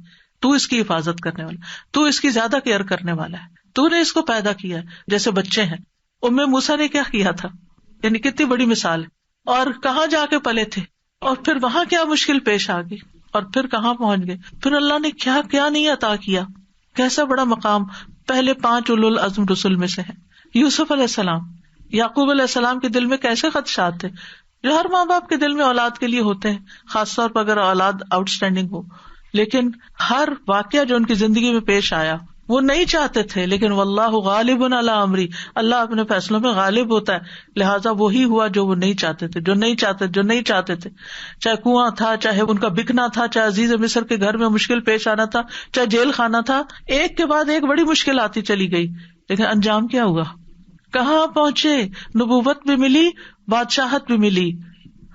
تو اس کی حفاظت کرنے والا، تو اس کی زیادہ کیئر کرنے والا ہے، تو نے اس کو پیدا کیا ہے. جیسے بچے ہیں، موسیٰ نے کیا کیا تھا، یعنی کتنی بڑی مثال ہے. اور کہاں جا کے پلے تھے، اور پھر وہاں کیا مشکل پیش آ گئی، اور پھر کہاں پہنچ گئے، پھر اللہ نے کیا کیا نہیں عطا کیا، کیسا بڑا مقام. پہلے 5 اولو العزم رسول میں سے ہیں. یوسف علیہ السلام، یعقوب علیہ السلام کے دل میں کیسے خدشات تھے جو ہر ماں باپ کے دل میں اولاد کے لیے ہوتے ہیں، خاص طور پر اگر اولاد آؤٹ اسٹینڈنگ ہو. لیکن ہر واقعہ جو ان کی زندگی میں پیش آیا وہ نہیں چاہتے تھے، لیکن واللہ غالب علی امری، اللہ اپنے فیصلوں میں غالب ہوتا ہے، لہٰذا وہی ہوا جو وہ نہیں چاہتے تھے، جو نہیں چاہتے تھے. چاہے کنواں تھا، چاہے ان کا بکنا تھا، چاہے عزیز مصر کے گھر میں مشکل پیش آنا تھا، چاہے جیل خانہ تھا، ایک کے بعد ایک بڑی مشکل آتی چلی گئی، لیکن انجام کیا ہوا، کہاں پہنچے، نبوت بھی ملی، بادشاہت بھی ملی،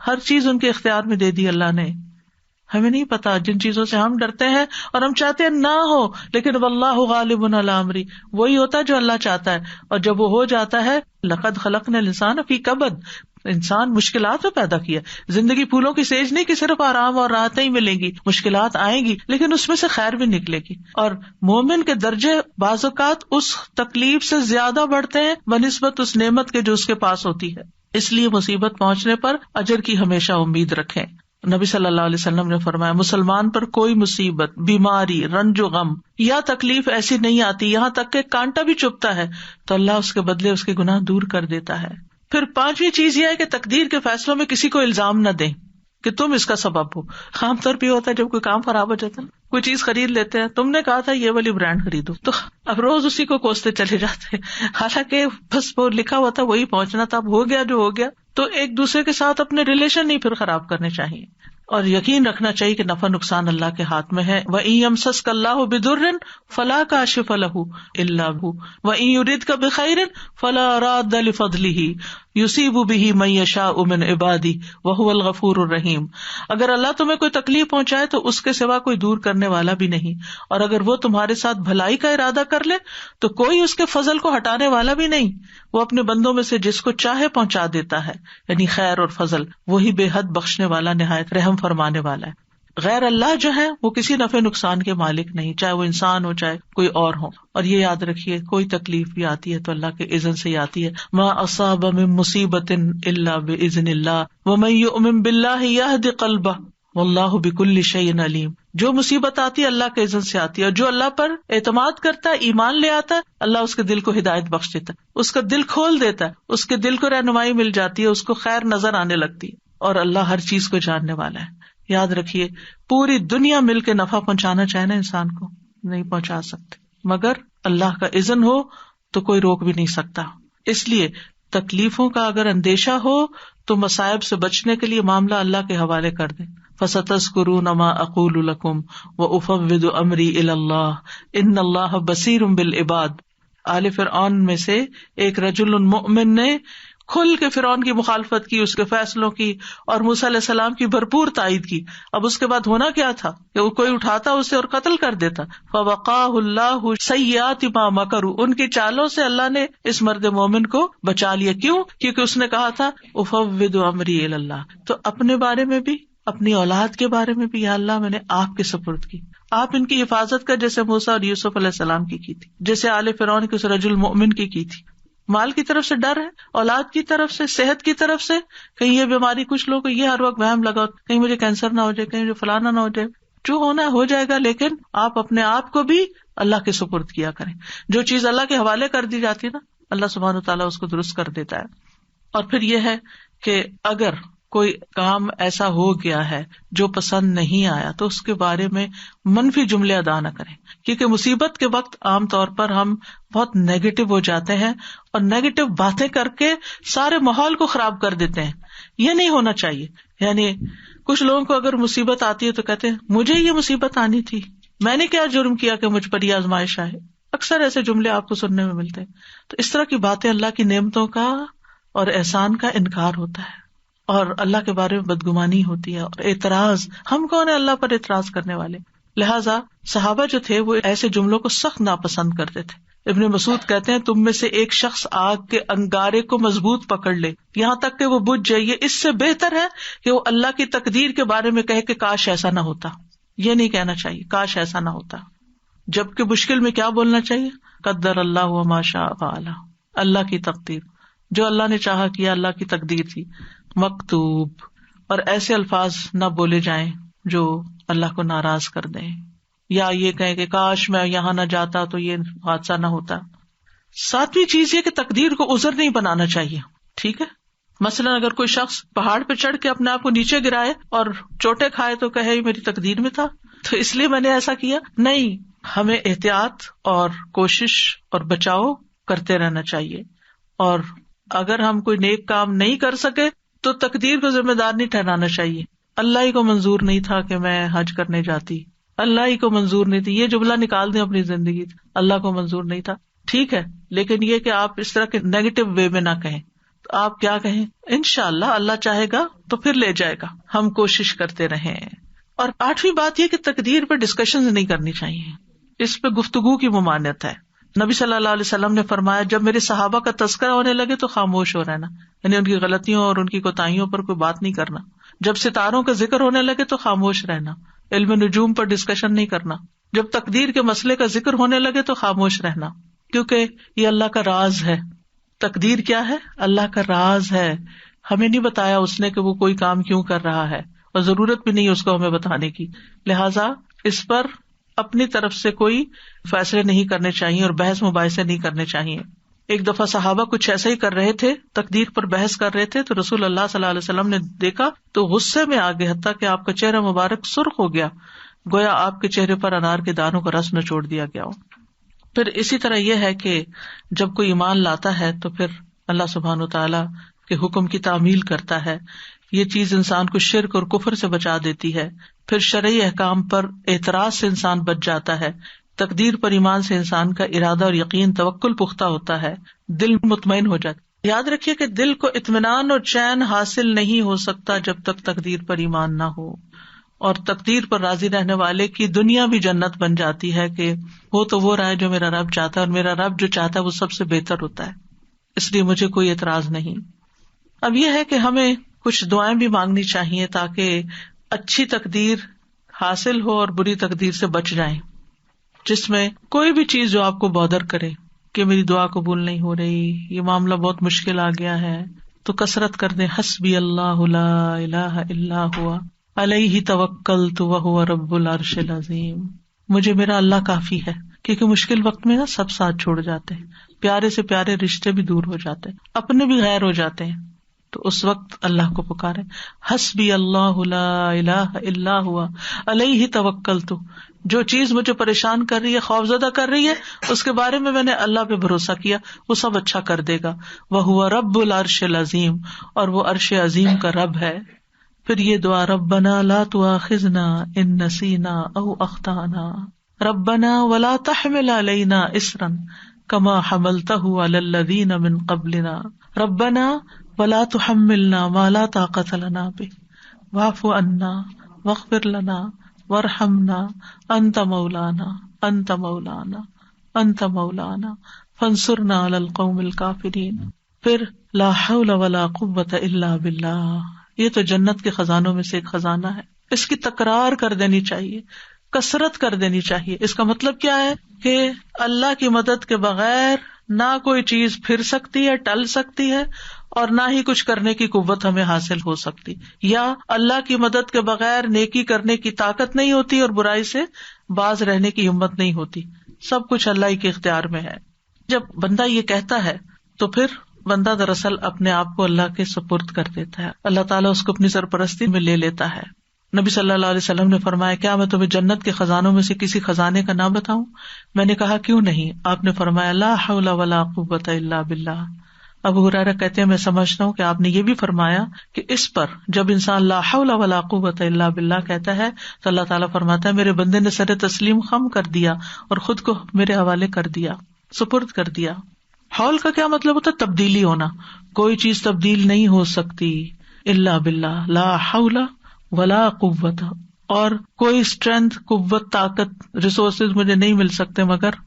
ہر چیز ان کے اختیار میں دے دی اللہ نے. ہمیں نہیں پتا جن چیزوں سے ہم ڈرتے ہیں اور ہم چاہتے ہیں نہ ہو، لیکن واللہ غالب علی امری، وہی ہوتا ہے جو اللہ چاہتا ہے. اور جب وہ ہو جاتا ہے، لقد خلقنا الانسان فی کبد، انسان مشکلات میں پیدا کیا. زندگی پھولوں کی سیج نہیں کہ صرف آرام اور راحتیں ہی ملیں گی، مشکلات آئیں گی لیکن اس میں سے خیر بھی نکلے گی. اور مومن کے درجے بعض اوقات اس تکلیف سے زیادہ بڑھتے ہیں بنسبت اس نعمت کے جو اس کے پاس ہوتی ہے. اس لیے مصیبت پہنچنے پر اجر کی ہمیشہ امید رکھیں. نبی صلی اللہ علیہ وسلم نے فرمایا مسلمان پر کوئی مصیبت، بیماری، رنج و غم یا تکلیف ایسی نہیں آتی یہاں تک کہ کانٹا بھی چبھتا ہے تو اللہ اس کے بدلے اس کے گناہ دور کر دیتا ہے. پھر 5ویں چیز یہ ہے کہ تقدیر کے فیصلوں میں کسی کو الزام نہ دیں کہ تم اس کا سبب ہو. عام طور پہ ہوتا ہے جب کوئی کام خراب ہو جاتا ہے، کوئی چیز خرید لیتے ہیں، تم نے کہا تھا یہ والی برانڈ خریدو، تو اب روز اسی کو کوستے چلے جاتے ہیں، حالانکہ بس وہ لکھا ہوا تھا وہی پہنچنا تھا، اب ہو گیا جو ہو گیا. تو ایک دوسرے کے ساتھ اپنے ریلیشن نہیں پھر خراب کرنے چاہیے. اور یقین رکھنا چاہیے کہ نفع نقصان اللہ کے ہاتھ میں ہے. وَإِن يَمْسَسْكَ اللَّهُ بِضُرٍّ فَلَا كَاشِفَ لَهُ إِلَّا هُوَ وَإِن يُرِدْكَ بِخَيْرٍ فَلَا رَادَّ لِفَضْلِهِ يُصِيبُ بِهِ مَن يَشَاءُ مِنْ عِبَادِهِ وَهُوَ الْغَفُورُ الرَّحِيمُ. اگر اللہ تمہیں کوئی تکلیف پہنچائے تو اس کے سوا کوئی دور کرنے والا بھی نہیں، اور اگر وہ تمہارے ساتھ بھلائی کا ارادہ کر لے تو کوئی اس کے فضل کو ہٹانے والا بھی نہیں. وہ اپنے بندوں میں سے جس کو چاہے پہنچا دیتا ہے، یعنی خیر اور فضل. وہی بے حد بخشنے والا، نہایت رحم فرمانے والا ہے. غیر اللہ جو ہے وہ کسی نفع نقصان کے مالک نہیں، چاہے وہ انسان ہو چاہے کوئی اور ہو. اور یہ یاد رکھیے کوئی تکلیف بھی آتی ہے تو اللہ کے اذن سے ہی آتی ہے. ما اصاب من مصیبت الا باذن اللہ ومن یؤمن باللہ یہد قلبہ واللہ بکل شیء علیم. جو مصیبت آتی ہے اللہ کے اذن سے آتی ہے، اور جو اللہ پر اعتماد کرتا ہے، ایمان لے آتا ہے، اللہ اس کے دل کو ہدایت بخش دیتا ہے، اس کا دل کھول دیتا ہے، اس کے دل کو رہنمائی مل جاتی ہے، اس کو خیر نظر آنے لگتی ہے. اور اللہ ہر چیز کو جاننے والا ہے. یاد رکھیے پوری دنیا مل کے نفع پہنچانا چاہے نا انسان کو، نہیں پہنچا سکتے، مگر اللہ کا اذن ہو تو کوئی روک بھی نہیں سکتا. اس لیے تکلیفوں کا اگر اندیشہ ہو تو مصائب سے بچنے کے لیے معاملہ اللہ کے حوالے کر دیں. فَسَتَذْكُرُونَ مَا أَقُولُ لَكُمْ وَأُفَوِّضُ أَمْرِي إِلَى اللَّهِ إِنَّ اللَّهَ بَصِيرٌ بِالْعِبَادِ. آل فرعون میں سے ایک رجل مؤمن نے کھل کے فرعون کی مخالفت کی، اس کے فیصلوں کی، اور موسیٰ علیہ السلام کی بھرپور تائید کی. اب اس کے بعد ہونا کیا تھا کہ وہ کوئی اٹھاتا اسے اور قتل کر دیتا. فَوَقَاهُ اللَّهُ سَيِّئَاتِ مَا مَكَرُوا. ان کی چالوں سے اللہ نے اس مرد مومن کو بچا لیا. کیوں؟ کیونکہ اس نے کہا تھا اُفَوِّضُ أَمْرِي إِلَى اللَّهِ. تو اپنے بارے میں بھی، اپنی اولاد کے بارے میں بھی، یا اللہ میں نے آپ کے سپرد کی، آپ ان کی حفاظت کر، جیسے موسیٰ اور یوسف علیہ السلام کی تھی، جیسے آل فرعون کے اس رجل مؤمن کی تھی. مال کی طرف سے ڈر ہے، اولاد کی طرف سے، صحت کی طرف سے، کہیں یہ بیماری، کچھ لوگ یہ ہر وقت وہم لگا کہیں مجھے کینسر نہ ہو جائے، کہیں مجھے فلانا نہ ہو جائے. جو ہونا ہے ہو جائے گا، لیکن آپ اپنے آپ کو بھی اللہ کے سپرد کیا کریں. جو چیز اللہ کے حوالے کر دی جاتی ہے نا، اللہ سبحانہ وتعالیٰ اس کو درست کر دیتا ہے. اور پھر یہ ہے کہ اگر کوئی کام ایسا ہو گیا ہے جو پسند نہیں آیا تو اس کے بارے میں منفی جملے ادا نہ کریں، کیونکہ مصیبت کے وقت عام طور پر ہم بہت نیگیٹو ہو جاتے ہیں اور نیگیٹو باتیں کر کے سارے ماحول کو خراب کر دیتے ہیں. یہ نہیں ہونا چاہیے. یعنی کچھ لوگوں کو اگر مصیبت آتی ہے تو کہتے ہیں مجھے یہ مصیبت آنی تھی، میں نے کیا جرم کیا کہ مجھ پر یہ آزمائش آئے. اکثر ایسے جملے آپ کو سننے میں ملتے ہیں. تو اس طرح کی باتیں اللہ کی نعمتوں کا اور احسان کا انکار ہوتا ہے، اور اللہ کے بارے میں بدگمانی ہوتی ہے اور اعتراض. ہم کون ہیں اللہ پر اعتراض کرنے والے؟ لہٰذا صحابہ جو تھے وہ ایسے جملوں کو سخت ناپسند کرتے تھے. ابن مسعود کہتے ہیں تم میں سے ایک شخص آگ کے انگارے کو مضبوط پکڑ لے یہاں تک کہ وہ بجھ جائے، یہ اس سے بہتر ہے کہ وہ اللہ کی تقدیر کے بارے میں کہے کہ کاش ایسا نہ ہوتا. یہ نہیں کہنا چاہیے کاش ایسا نہ ہوتا، جبکہ مشکل میں کیا بولنا چاہیے؟ قدر اللہ وما شاء فعل. اللہ کی تقدیر، جو اللہ نے چاہا کیا، اللہ کی تقدیر تھی. مکتوب. اور ایسے الفاظ نہ بولے جائیں جو اللہ کو ناراض کر دیں، یا یہ کہیں کہ کاش میں یہاں نہ جاتا تو یہ حادثہ نہ ہوتا. ساتویں چیز یہ کہ تقدیر کو عذر نہیں بنانا چاہیے. ٹھیک ہے، مثلاً اگر کوئی شخص پہاڑ پہ چڑھ کے اپنے آپ کو نیچے گرائے اور چوٹیں کھائے تو کہے یہ میری تقدیر میں تھا تو اس لیے میں نے ایسا کیا. نہیں، ہمیں احتیاط اور کوشش اور بچاؤ کرتے رہنا چاہیے. اور اگر ہم کوئی نیک کام نہیں کر سکے تو تقدیر کو ذمہ دار نہیں ٹھہرانا چاہیے. اللہ ہی کو منظور نہیں تھا کہ میں حج کرنے جاتی، اللہ ہی کو منظور نہیں تھی. یہ جملہ نکال دیں اپنی زندگی، اللہ کو منظور نہیں تھا. ٹھیک ہے، لیکن یہ کہ آپ اس طرح کے نیگیٹو وے میں نہ کہیں. تو آپ کیا کہیں؟ انشاءاللہ اللہ چاہے گا تو پھر لے جائے گا، ہم کوشش کرتے رہیں. اور 8ویں بات یہ کہ تقدیر پہ ڈسکشن نہیں کرنی چاہیے، اس پہ گفتگو کی ممانعت ہے. نبی صلی اللہ علیہ وسلم نے فرمایا جب میرے صحابہ کا تذکرہ ہونے لگے تو خاموش ہو رہنا، یعنی ان کی غلطیوں اور ان کی کوتاہیوں پر کوئی بات نہیں کرنا. جب ستاروں کا ذکر ہونے لگے تو خاموش رہنا، علم نجوم پر ڈسکشن نہیں کرنا. جب تقدیر کے مسئلے کا ذکر ہونے لگے تو خاموش رہنا، کیونکہ یہ اللہ کا راز ہے. تقدیر کیا ہے؟ اللہ کا راز ہے. ہمیں نہیں بتایا اس نے کہ وہ کوئی کام کیوں کر رہا ہے، اور ضرورت بھی نہیں اس کو ہمیں بتانے کی. لہٰذا اس پر اپنی طرف سے کوئی فیصلے نہیں کرنے چاہیے اور بحث مباحثے نہیں کرنے چاہیے. ایک دفعہ صحابہ کچھ ایسا ہی کر رہے تھے، تقدیر پر بحث کر رہے تھے، تو رسول اللہ صلی اللہ علیہ وسلم نے دیکھا تو غصے میں آ گئے، حتیٰ کہ آپ کا چہرہ مبارک سرخ ہو گیا، گویا آپ کے چہرے پر انار کے دانوں کا رس نچوڑ دیا گیا ہو. پھر اسی طرح یہ ہے کہ جب کوئی ایمان لاتا ہے تو پھر اللہ سبحانہ وتعالیٰ کے حکم کی تعمیل کرتا ہے. یہ چیز انسان کو شرک اور کفر سے بچا دیتی ہے. پھر شرعی احکام پر اعتراض سے انسان بچ جاتا ہے. تقدیر پر ایمان سے انسان کا ارادہ اور یقین توکل پختہ ہوتا ہے, دل مطمئن ہو جاتا ہے. یاد رکھیے کہ دل کو اطمینان اور چین حاصل نہیں ہو سکتا جب تک تقدیر پر ایمان نہ ہو, اور تقدیر پر راضی رہنے والے کی دنیا بھی جنت بن جاتی ہے کہ وہ تو وہ رہا ہے جو میرا رب چاہتا ہے, اور میرا رب جو چاہتا ہے وہ سب سے بہتر ہوتا ہے, اس لیے مجھے کوئی اعتراض نہیں. اب یہ ہے کہ ہمیں کچھ دعائیں بھی مانگنی چاہیے تاکہ اچھی تقدیر حاصل ہو اور بری تقدیر سے بچ جائیں, جس میں کوئی بھی چیز جو آپ کو بودر کرے کہ میری دعا قبول نہیں ہو رہی, یہ معاملہ بہت مشکل آ گیا ہے, تو کثرت کر دیں حسبی اللہ لا الہ الا ہوا علیہ توکلت وہو رب العرش العظیم. مجھے میرا اللہ کافی ہے, کیونکہ مشکل وقت میں نا سب ساتھ چھوڑ جاتے ہیں, پیارے سے پیارے رشتے بھی دور ہو جاتے ہیں, اپنے بھی غیر ہو جاتے ہیں, تو اس وقت اللہ کو پکارے حسبی اللہ لا الہ الا ہوا علیہ توکلت. جو چیز مجھے پریشان کر رہی ہے, خوفزدہ کر رہی ہے, اس کے بارے میں نے اللہ پہ بھروسہ کیا, وہ سب اچھا کر دے گا. وہو رب العرش العظیم, اور وہ عرش عظیم کا رب ہے. پھر یہ دعا ربنا لا تؤاخذنا ان نسینا او اخطانا ربنا ولا تحمل علینا اصرا کما حملته علی الذین من قبلنا ربنا ولا تحملنا ما لا طاقت لنا به واعف عنا واغفر لنا وارحمنا انت مولانا انت مولانا انت مولانا فانصرنا علی القوم الکافرین. پھر لا حول ولا قوت الا باللہ, یہ تو جنت کے خزانوں میں سے ایک خزانہ ہے, اس کی تکرار کر دینی چاہیے, کثرت کر دینی چاہیے. اس کا مطلب کیا ہے کہ اللہ کی مدد کے بغیر نہ کوئی چیز پھر سکتی ہے, ٹل سکتی ہے, اور نہ ہی کچھ کرنے کی قوت ہمیں حاصل ہو سکتی, یا اللہ کی مدد کے بغیر نیکی کرنے کی طاقت نہیں ہوتی اور برائی سے باز رہنے کی ہمت نہیں ہوتی. سب کچھ اللہ ہی کے اختیار میں ہے. جب بندہ یہ کہتا ہے تو پھر بندہ دراصل اپنے آپ کو اللہ کے سپرد کر دیتا ہے, اللہ تعالیٰ اس کو اپنی سرپرستی میں لے لیتا ہے. نبی صلی اللہ علیہ وسلم نے فرمایا کیا میں تمہیں جنت کے خزانوں میں سے کسی خزانے کا نام بتاؤں؟ میں نے کہا کیوں نہیں؟ آپ نے فرمایا لا حول ولا قوت الا باللہ. ابو ہریرہ کہتے ہیں میں سمجھتا ہوں کہ آپ نے یہ بھی فرمایا کہ اس پر جب انسان لا حول ولا قوت الا باللہ کہتا ہے تو اللہ تعالیٰ فرماتا ہے میرے بندے نے سر تسلیم خم کر دیا اور خود کو میرے حوالے کر دیا, سپرد کر دیا. حول کا کیا مطلب ہوتا ہے؟ تبدیلی ہونا. کوئی چیز تبدیل نہیں ہو سکتی الا باللہ, لا حول ولا قوت, اور کوئی اسٹرینتھ, قوت, طاقت, ریسورسز مجھے نہیں مل سکتے مگر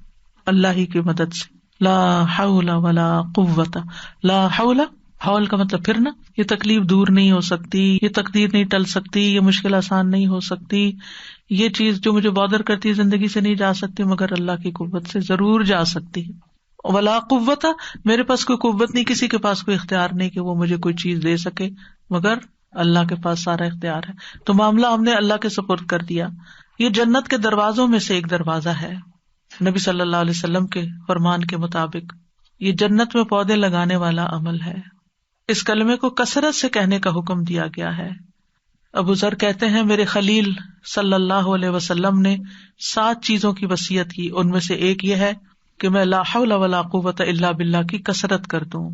اللہ ہی کی مدد سے. لا حول ولا قوت, لا حول, حول کا مطلب پھرنا. یہ تکلیف دور نہیں ہو سکتی, یہ تقدیر نہیں ٹل سکتی, یہ مشکل آسان نہیں ہو سکتی, یہ چیز جو مجھے بادر کرتی ہے زندگی سے نہیں جا سکتی مگر اللہ کی قوت سے ضرور جا سکتی ہے. ولا قوت, میرے پاس کوئی قوت نہیں, کسی کے پاس کوئی اختیار نہیں کہ وہ مجھے کوئی چیز دے سکے مگر اللہ کے پاس سارا اختیار ہے. تو معاملہ ہم نے اللہ کے سپرد کر دیا. یہ جنت کے دروازوں میں سے ایک دروازہ ہے. نبی صلی اللہ علیہ وسلم کے فرمان کے مطابق یہ جنت میں پودے لگانے والا عمل ہے. اس کلمے کو کثرت سے کہنے کا حکم دیا گیا ہے. ابو ذر کہتے ہیں میرے خلیل صلی اللہ علیہ وسلم نے 7 چیزوں کی وصیت کی, ان میں سے ایک یہ ہے کہ میں لا حول ولا قوت الا باللہ کی کثرت کر دوں,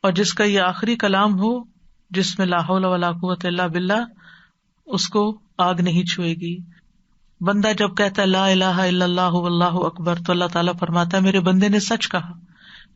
اور جس کا یہ آخری کلام ہو جس میں لا حول ولا قوت الا باللہ, اس کو آگ نہیں چھوئے گی. بندہ جب کہتا ہے لا الہ الا اللہ واللہ اکبر تو اللہ تعالیٰ فرماتا ہے میرے بندے نے سچ کہا,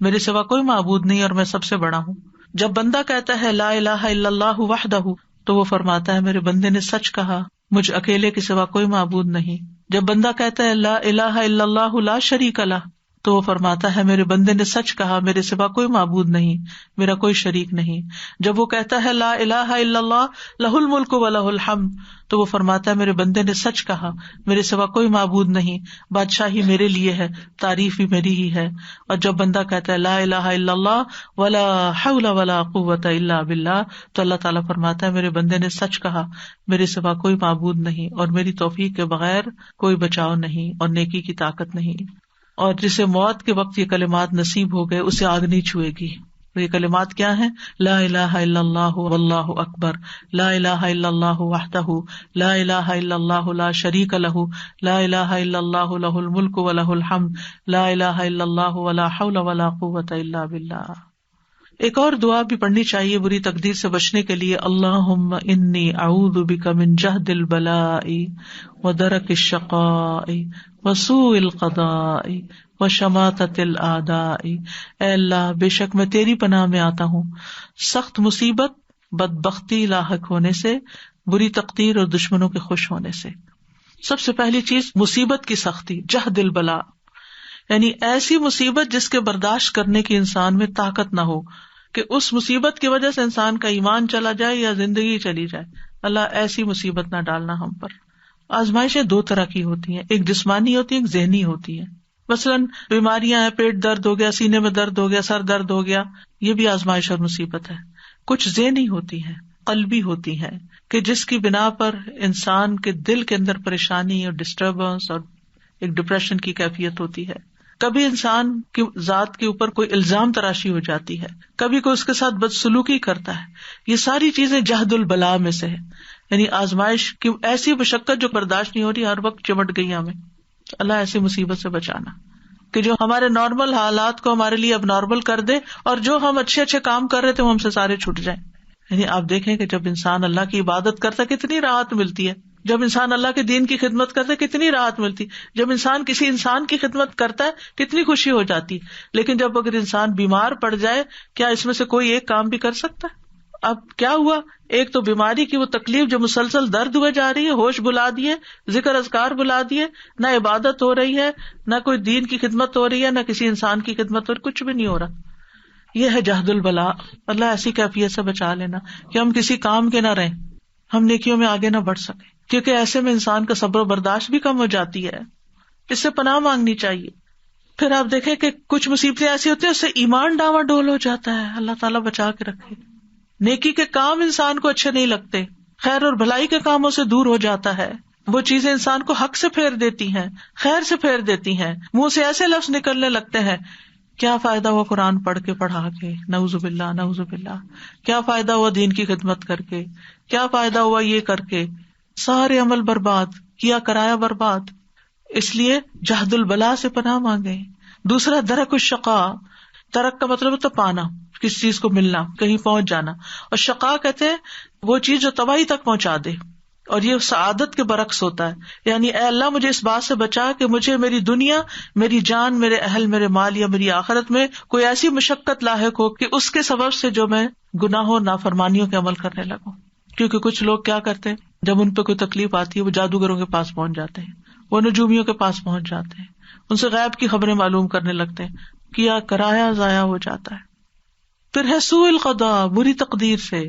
میرے سوا کوئی معبود نہیں اور میں سب سے بڑا ہوں. جب بندہ کہتا ہے لا الہ الا اللہ وحدہ تو وہ فرماتا ہے میرے بندے نے سچ کہا, مجھ اکیلے کے سوا کوئی معبود نہیں. جب بندہ کہتا ہے لا الہ الا اللہ لا شریک لہ تو وہ فرماتا ہے میرے بندے نے سچ کہا, میرے سوا کوئی معبود نہیں, میرا کوئی شریک نہیں. جب وہ کہتا ہے لا الہ الا اللہ لہ الملک و لہ الحمد تو وہ فرماتا ہے میرے بندے نے سچ کہا, میرے سوا کوئی معبود نہیں, بادشاہی میرے لیے ہے, تعریف بھی میری ہی ہے. اور جب بندہ کہتا ہے لا الہ الا اللہ ولا حول ولا قوت الا باللہ تو اللہ تعالیٰ فرماتا ہے میرے بندے نے سچ کہا, میرے سوا کوئی معبود نہیں اور میری توفیق کے بغیر کوئی بچاؤ نہیں اور نیکی کی طاقت نہیں. اور جسے موت کے وقت یہ کلمات نصیب ہو گئے اسے آگ نہیں چھوئے گی. یہ کلمات کیا ہیں؟ لا الہ الا اللہ واللہ اکبر, لا الہ الا اللہ وحدہ, لا الہ الا اللہ لا شریک لہ, لا الہ الا اللہ لہ الملک و لہ الحمد, لا الہ الا اللہ ولا حول ولا قوت الا باللہ. ایک اور دعا بھی پڑھنی چاہیے بری تقدیر سے بچنے کے لیے، اللہم انی اعوذ بک من جہد البلاء ودرک الشقاء وسوء القضاء وشماتۃ الاعداء۔ اے اللہ، بے شک میں تیری پناہ میں آتا ہوں سخت مصیبت، بدبختی لاحق ہونے سے، بری تقدیر اور دشمنوں کے خوش ہونے سے۔ سب سے پہلی چیز مصیبت کی سختی، جہد البلاء، یعنی ایسی مصیبت جس کے برداشت کرنے کی انسان میں طاقت نہ ہو، کہ اس مصیبت کی وجہ سے انسان کا ایمان چلا جائے یا زندگی چلی جائے۔ اللہ ایسی مصیبت نہ ڈالنا ہم پر۔ آزمائشیں دو طرح کی ہوتی ہیں، ایک جسمانی ہوتی ہے، ایک ذہنی ہوتی ہے۔ مثلاً بیماریاں ہیں، پیٹ درد ہو گیا، سینے میں درد ہو گیا، سر درد ہو گیا، یہ بھی آزمائش اور مصیبت ہے۔ کچھ ذہنی ہوتی ہیں، قلبی ہوتی ہیں، کہ جس کی بنا پر انسان کے دل کے اندر پریشانی اور ڈسٹربنس اور ایک ڈپریشن کی کیفیت ہوتی ہے۔ کبھی انسان کی ذات کے اوپر کوئی الزام تراشی ہو جاتی ہے، کبھی کوئی اس کے ساتھ بدسلوکی کرتا ہے۔ یہ ساری چیزیں جہد البلاء میں سے ہے، یعنی آزمائش کی ایسی مشقت جو برداشت نہیں ہو رہی، ہر وقت چمٹ گئی ہمیں۔ اللہ ایسی مصیبت سے بچانا کہ جو ہمارے نارمل حالات کو ہمارے لیے اب نارمل کر دے، اور جو ہم اچھے اچھے کام کر رہے تھے وہ ہم سے سارے چھوٹ جائیں۔ یعنی آپ دیکھیں کہ جب انسان اللہ کی عبادت کرتا ہے کتنی راحت ملتی ہے، جب انسان اللہ کے دین کی خدمت کرتا ہے کتنی راحت ملتی، جب انسان کسی انسان کی خدمت کرتا ہے کتنی خوشی ہو جاتی۔ لیکن جب اگر انسان بیمار پڑ جائے، کیا اس میں سے کوئی ایک کام بھی کر سکتا ہے؟ اب کیا ہوا، ایک تو بیماری کی وہ تکلیف جو مسلسل درد ہوئے جا رہی ہے، ہوش بلا دیے، ذکر اذکار بلا دیے، نہ عبادت ہو رہی ہے، نہ کوئی دین کی خدمت ہو رہی ہے، نہ کسی انسان کی خدمت ہو رہی، کچھ بھی نہیں ہو رہا۔ یہ ہے جہد البلاء۔ اللہ ایسی کیفیت سے بچا لینا کہ ہم کسی کام کے نہ رہیں، ہم نیکیوں میں آگے نہ بڑھ سکیں، کیونکہ ایسے میں انسان کا صبر و برداشت بھی کم ہو جاتی ہے۔ اس سے پناہ مانگنی چاہیے۔ پھر آپ دیکھیں کہ کچھ مصیبتیں ایسی ہوتی ہیں اس سے ایمان ڈاواں ڈول ہو جاتا ہے، اللہ تعالیٰ بچا کے رکھے۔ نیکی کے کام انسان کو اچھے نہیں لگتے، خیر اور بھلائی کے کاموں سے دور ہو جاتا ہے، وہ چیزیں انسان کو حق سے پھیر دیتی ہیں، خیر سے پھیر دیتی ہیں، منہ سے ایسے لفظ نکلنے لگتے ہیں، کیا فائدہ ہوا قرآن پڑھ کے پڑھا کے، نعوذ باللہ نعوذ باللہ، کیا فائدہ ہوا دین کی خدمت کر کے، کیا فائدہ ہوا یہ کر کے، سارے عمل برباد کیا، کرایا برباد۔ اس لیے جہد البلاء سے پناہ مانگے۔ دوسرا درک الشقاء، درک کا مطلب ہوتا پانا، کسی چیز کو ملنا، کہیں پہنچ جانا، اور شقاء کہتے ہیں وہ چیز جو تباہی تک پہنچا دے، اور یہ سعادت کے برعکس ہوتا ہے۔ یعنی اے اللہ مجھے اس بات سے بچا کہ مجھے میری دنیا، میری جان، میرے اہل، میرے مال یا میری آخرت میں کوئی ایسی مشقت لاحق ہو کہ اس کے سبب سے جو میں گناہوں نافرمانیوں کے عمل کرنے لگوں۔ کیونکہ کچھ لوگ کیا کرتے ہیں، جب ان پہ کوئی تکلیف آتی ہے وہ جادوگروں کے پاس پہنچ جاتے ہیں، وہ نجومیوں کے پاس پہنچ جاتے ہیں، ان سے غیب کی خبریں معلوم کرنے لگتے ہیں، کیا کرایا ضائع ہو جاتا ہے۔ پھر ہے سوء القضاء، بری تقدیر سے،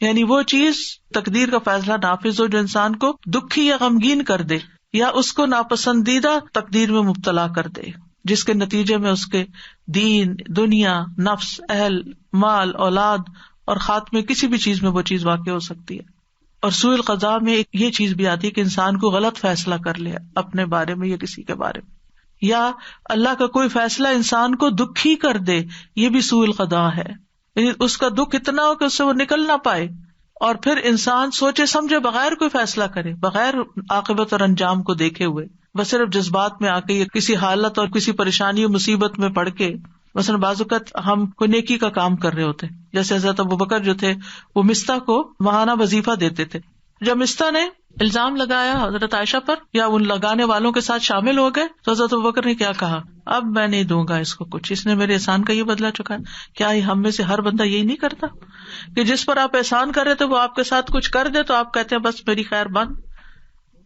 یعنی وہ چیز تقدیر کا فیصلہ نافذ ہو جو انسان کو دکھی یا غمگین کر دے، یا اس کو ناپسندیدہ تقدیر میں مبتلا کر دے، جس کے نتیجے میں اس کے دین، دنیا، نفس، اہل، مال، اولاد اور خاتمے کسی بھی چیز میں وہ چیز واقع ہو سکتی ہے۔ اور سوء القضاء میں یہ چیز بھی آتی ہے کہ انسان کو غلط فیصلہ کر لے اپنے بارے میں یا کسی کے بارے میں، یا اللہ کا کوئی فیصلہ انسان کو دکھی کر دے، یہ بھی سوء القضاء ہے۔ یعنی اس کا دکھ اتنا ہو کہ اس سے وہ نکل نہ پائے، اور پھر انسان سوچے سمجھے بغیر کوئی فیصلہ کرے، بغیر عاقبت اور انجام کو دیکھے ہوئے، بس صرف جذبات میں آ کے یا کسی حالت اور کسی پریشانی و مصیبت میں پڑ کے۔ مثلاً بعض اوقات ہم کوئی نیکی کا کام کر رہے ہوتے، جیسے حضرت ابوبکر جو تھے وہ مستح کو ماہانہ وظیفہ دیتے تھے، جب مستح نے الزام لگایا حضرت عائشہ پر یا ان لگانے والوں کے ساتھ شامل ہو گئے تو حضرت ابوبکر نے کیا کہا، اب میں نہیں دوں گا اس کو کچھ، اس نے میرے احسان کا یہ بدلا چکا ہے۔ کیا ہم میں سے ہر بندہ یہی نہیں کرتا کہ جس پر آپ احسان کر رہے تھے وہ آپ کے ساتھ کچھ کر دے تو آپ کہتے ہیں بس میری خیر بند؟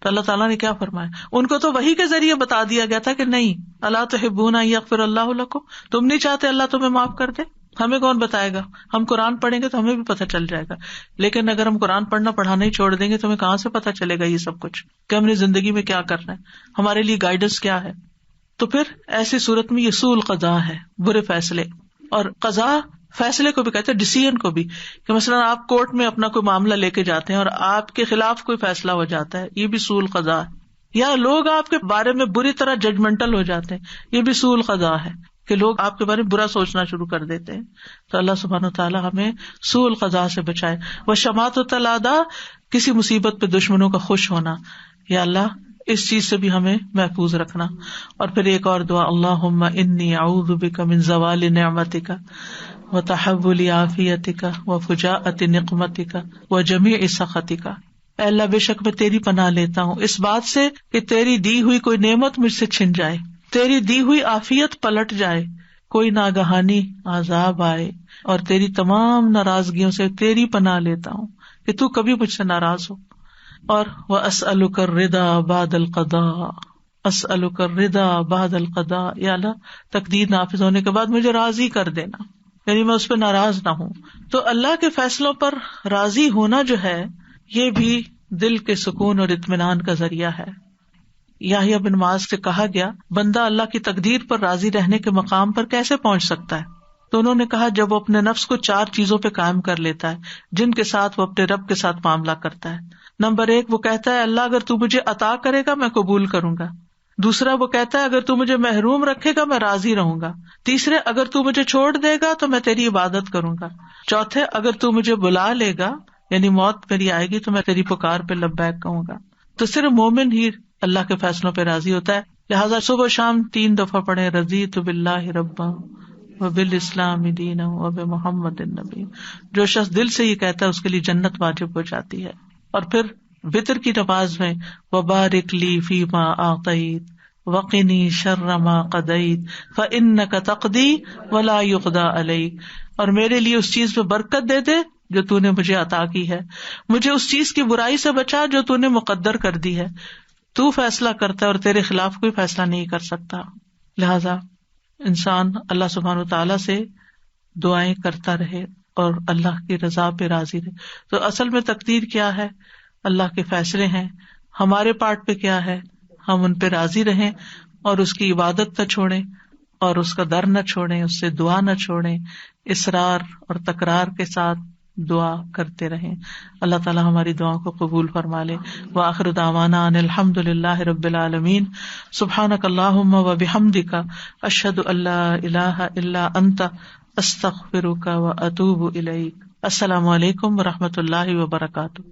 تو اللہ تعالیٰ نے کیا فرمایا، ان کو تو وحی کے ذریعے بتا دیا گیا تھا کہ نہیں، الا تحبون ان یغفر اللہ لکم، تم نہیں چاہتے اللہ تمہیں معاف کر دے؟ ہمیں کون بتائے گا، ہم قرآن پڑھیں گے تو ہمیں بھی پتہ چل جائے گا، لیکن اگر ہم قرآن پڑھنا پڑھانا ہی چھوڑ دیں گے تو ہمیں کہاں سے پتہ چلے گا یہ سب کچھ کہ ہم نے زندگی میں کیا کرنا ہے، ہمارے لیے گائیڈنس کیا ہے؟ تو پھر ایسی صورت میں یہ سوء القضاء ہے، برے فیصلے۔ اور قضاء فیصلے کو بھی کہتے ہیں، ڈیسیژن کو بھی، کہ مثلاً آپ کورٹ میں اپنا کوئی معاملہ لے کے جاتے ہیں اور آپ کے خلاف کوئی فیصلہ ہو جاتا ہے، یہ بھی سوء القضاء ہے۔ یا لوگ آپ کے بارے میں بری طرح ججمنٹل ہو جاتے ہیں، یہ بھی سوء القضاء ہے کہ لوگ آپ کے بارے میں برا سوچنا شروع کر دیتے ہیں۔ تو اللہ سبحانہ وتعالیٰ ہمیں سوء القضاء سے بچائے۔ وشماتۃ الاعداء، کسی مصیبت پہ دشمنوں کا خوش ہونا، یا اللہ اس چیز سے بھی ہمیں محفوظ رکھنا۔ اور پھر ایک اور دعا، اللہم انی اعوذ بک من زوال نعمتک وتحول عافیتک وفجاءۃ نقمتک وجمیع سخطک. اے اللہ بے شک میں تیری پناہ لیتا ہوں اس بات سے کہ تیری دی ہوئی کوئی نعمت مجھ سے چھن جائے، تیری دی ہوئی عافیت پلٹ جائے، کوئی ناگہانی عذاب آئے، اور تیری تمام ناراضگیوں سے تیری پناہ لیتا ہوں کہ تو کبھی مجھ سے ناراض ہو. اور وَأَسْأَلُكَ الرِّضَا بَعْدَ الْقَضَاءِ، أَسْأَلُكَ الرِّضَا بَعْدَ الْقَضَاءِ، یا اللہ تقدیر نافذ ہونے کے بعد مجھے راضی کر دینا، یعنی میں اس پہ ناراض نہ ہوں. تو اللہ کے فیصلوں پر راضی ہونا جو ہے یہ بھی دل کے سکون اور اطمینان کا ذریعہ ہے. یحییٰ بن معاذ سے کہا گیا بندہ اللہ کی تقدیر پر راضی رہنے کے مقام پر کیسے پہنچ سکتا ہے؟ تو انہوں نے کہا جب وہ اپنے نفس کو 4 چیزوں پہ قائم کر لیتا ہے جن کے ساتھ وہ اپنے رب کے ساتھ معاملہ کرتا ہے. نمبر 1 وہ کہتا ہے اللہ اگر تو مجھے عطا کرے گا میں قبول کروں گا. دوسرا وہ کہتا ہے اگر تو مجھے محروم رکھے گا میں راضی رہوں گا. تیسرے اگر تو مجھے چھوڑ دے گا تو میں تیری عبادت کروں گا. چوتھے اگر تو مجھے بلا لے گا یعنی موت میری آئے گی تو میں تیری پکار پہ لبیک کہوں گا. تو صرف مومن ہی اللہ کے فیصلوں پہ راضی ہوتا ہے. لہٰذا صبح و شام 3 دفعہ پڑھیں رضیت باللہ ربا وبالاسلام دینا وبمحمد النبی. جو شخص دل سے یہ کہتا ہے اس کے لیے جنت واجب ہو جاتی ہے. اور پھر وتر کی نماز میں وبارک لی فیما اعطیت وقنی شر ما قضیت فانک تقضی ولا یقضی علیک، اور میرے لیے اس چیز میں برکت دے دے جو تو نے مجھے عطا کی ہے، مجھے اس چیز کی برائی سے بچا جو تو نے مقدر کر دی ہے. تو فیصلہ کرتا ہے اور تیرے خلاف کوئی فیصلہ نہیں کر سکتا. لہذا انسان اللہ سبحانہ وتعالیٰ سے دعائیں کرتا رہے اور اللہ کی رضا پہ راضی رہے. تو اصل میں تقدیر کیا ہے؟ اللہ کے فیصلے ہیں. ہمارے پارٹ پہ کیا ہے؟ ہم ان پہ راضی رہیں اور اس کی عبادت نہ چھوڑیں اور اس کا در نہ چھوڑیں، اس سے دعا نہ چھوڑیں، اصرار اور تکرار کے ساتھ دعا کرتے رہیں. اللہ تعالیٰ ہماری دعاؤں کو قبول فرما لے. وآخر دعوانا ان الحمد للہ رب العالمین. سبحانک اللہم وبحمدک اشہد ان لا الہ الا انت استغفرک واتوب الیک. السلام علیکم ورحمۃ اللہ وبرکاتہ.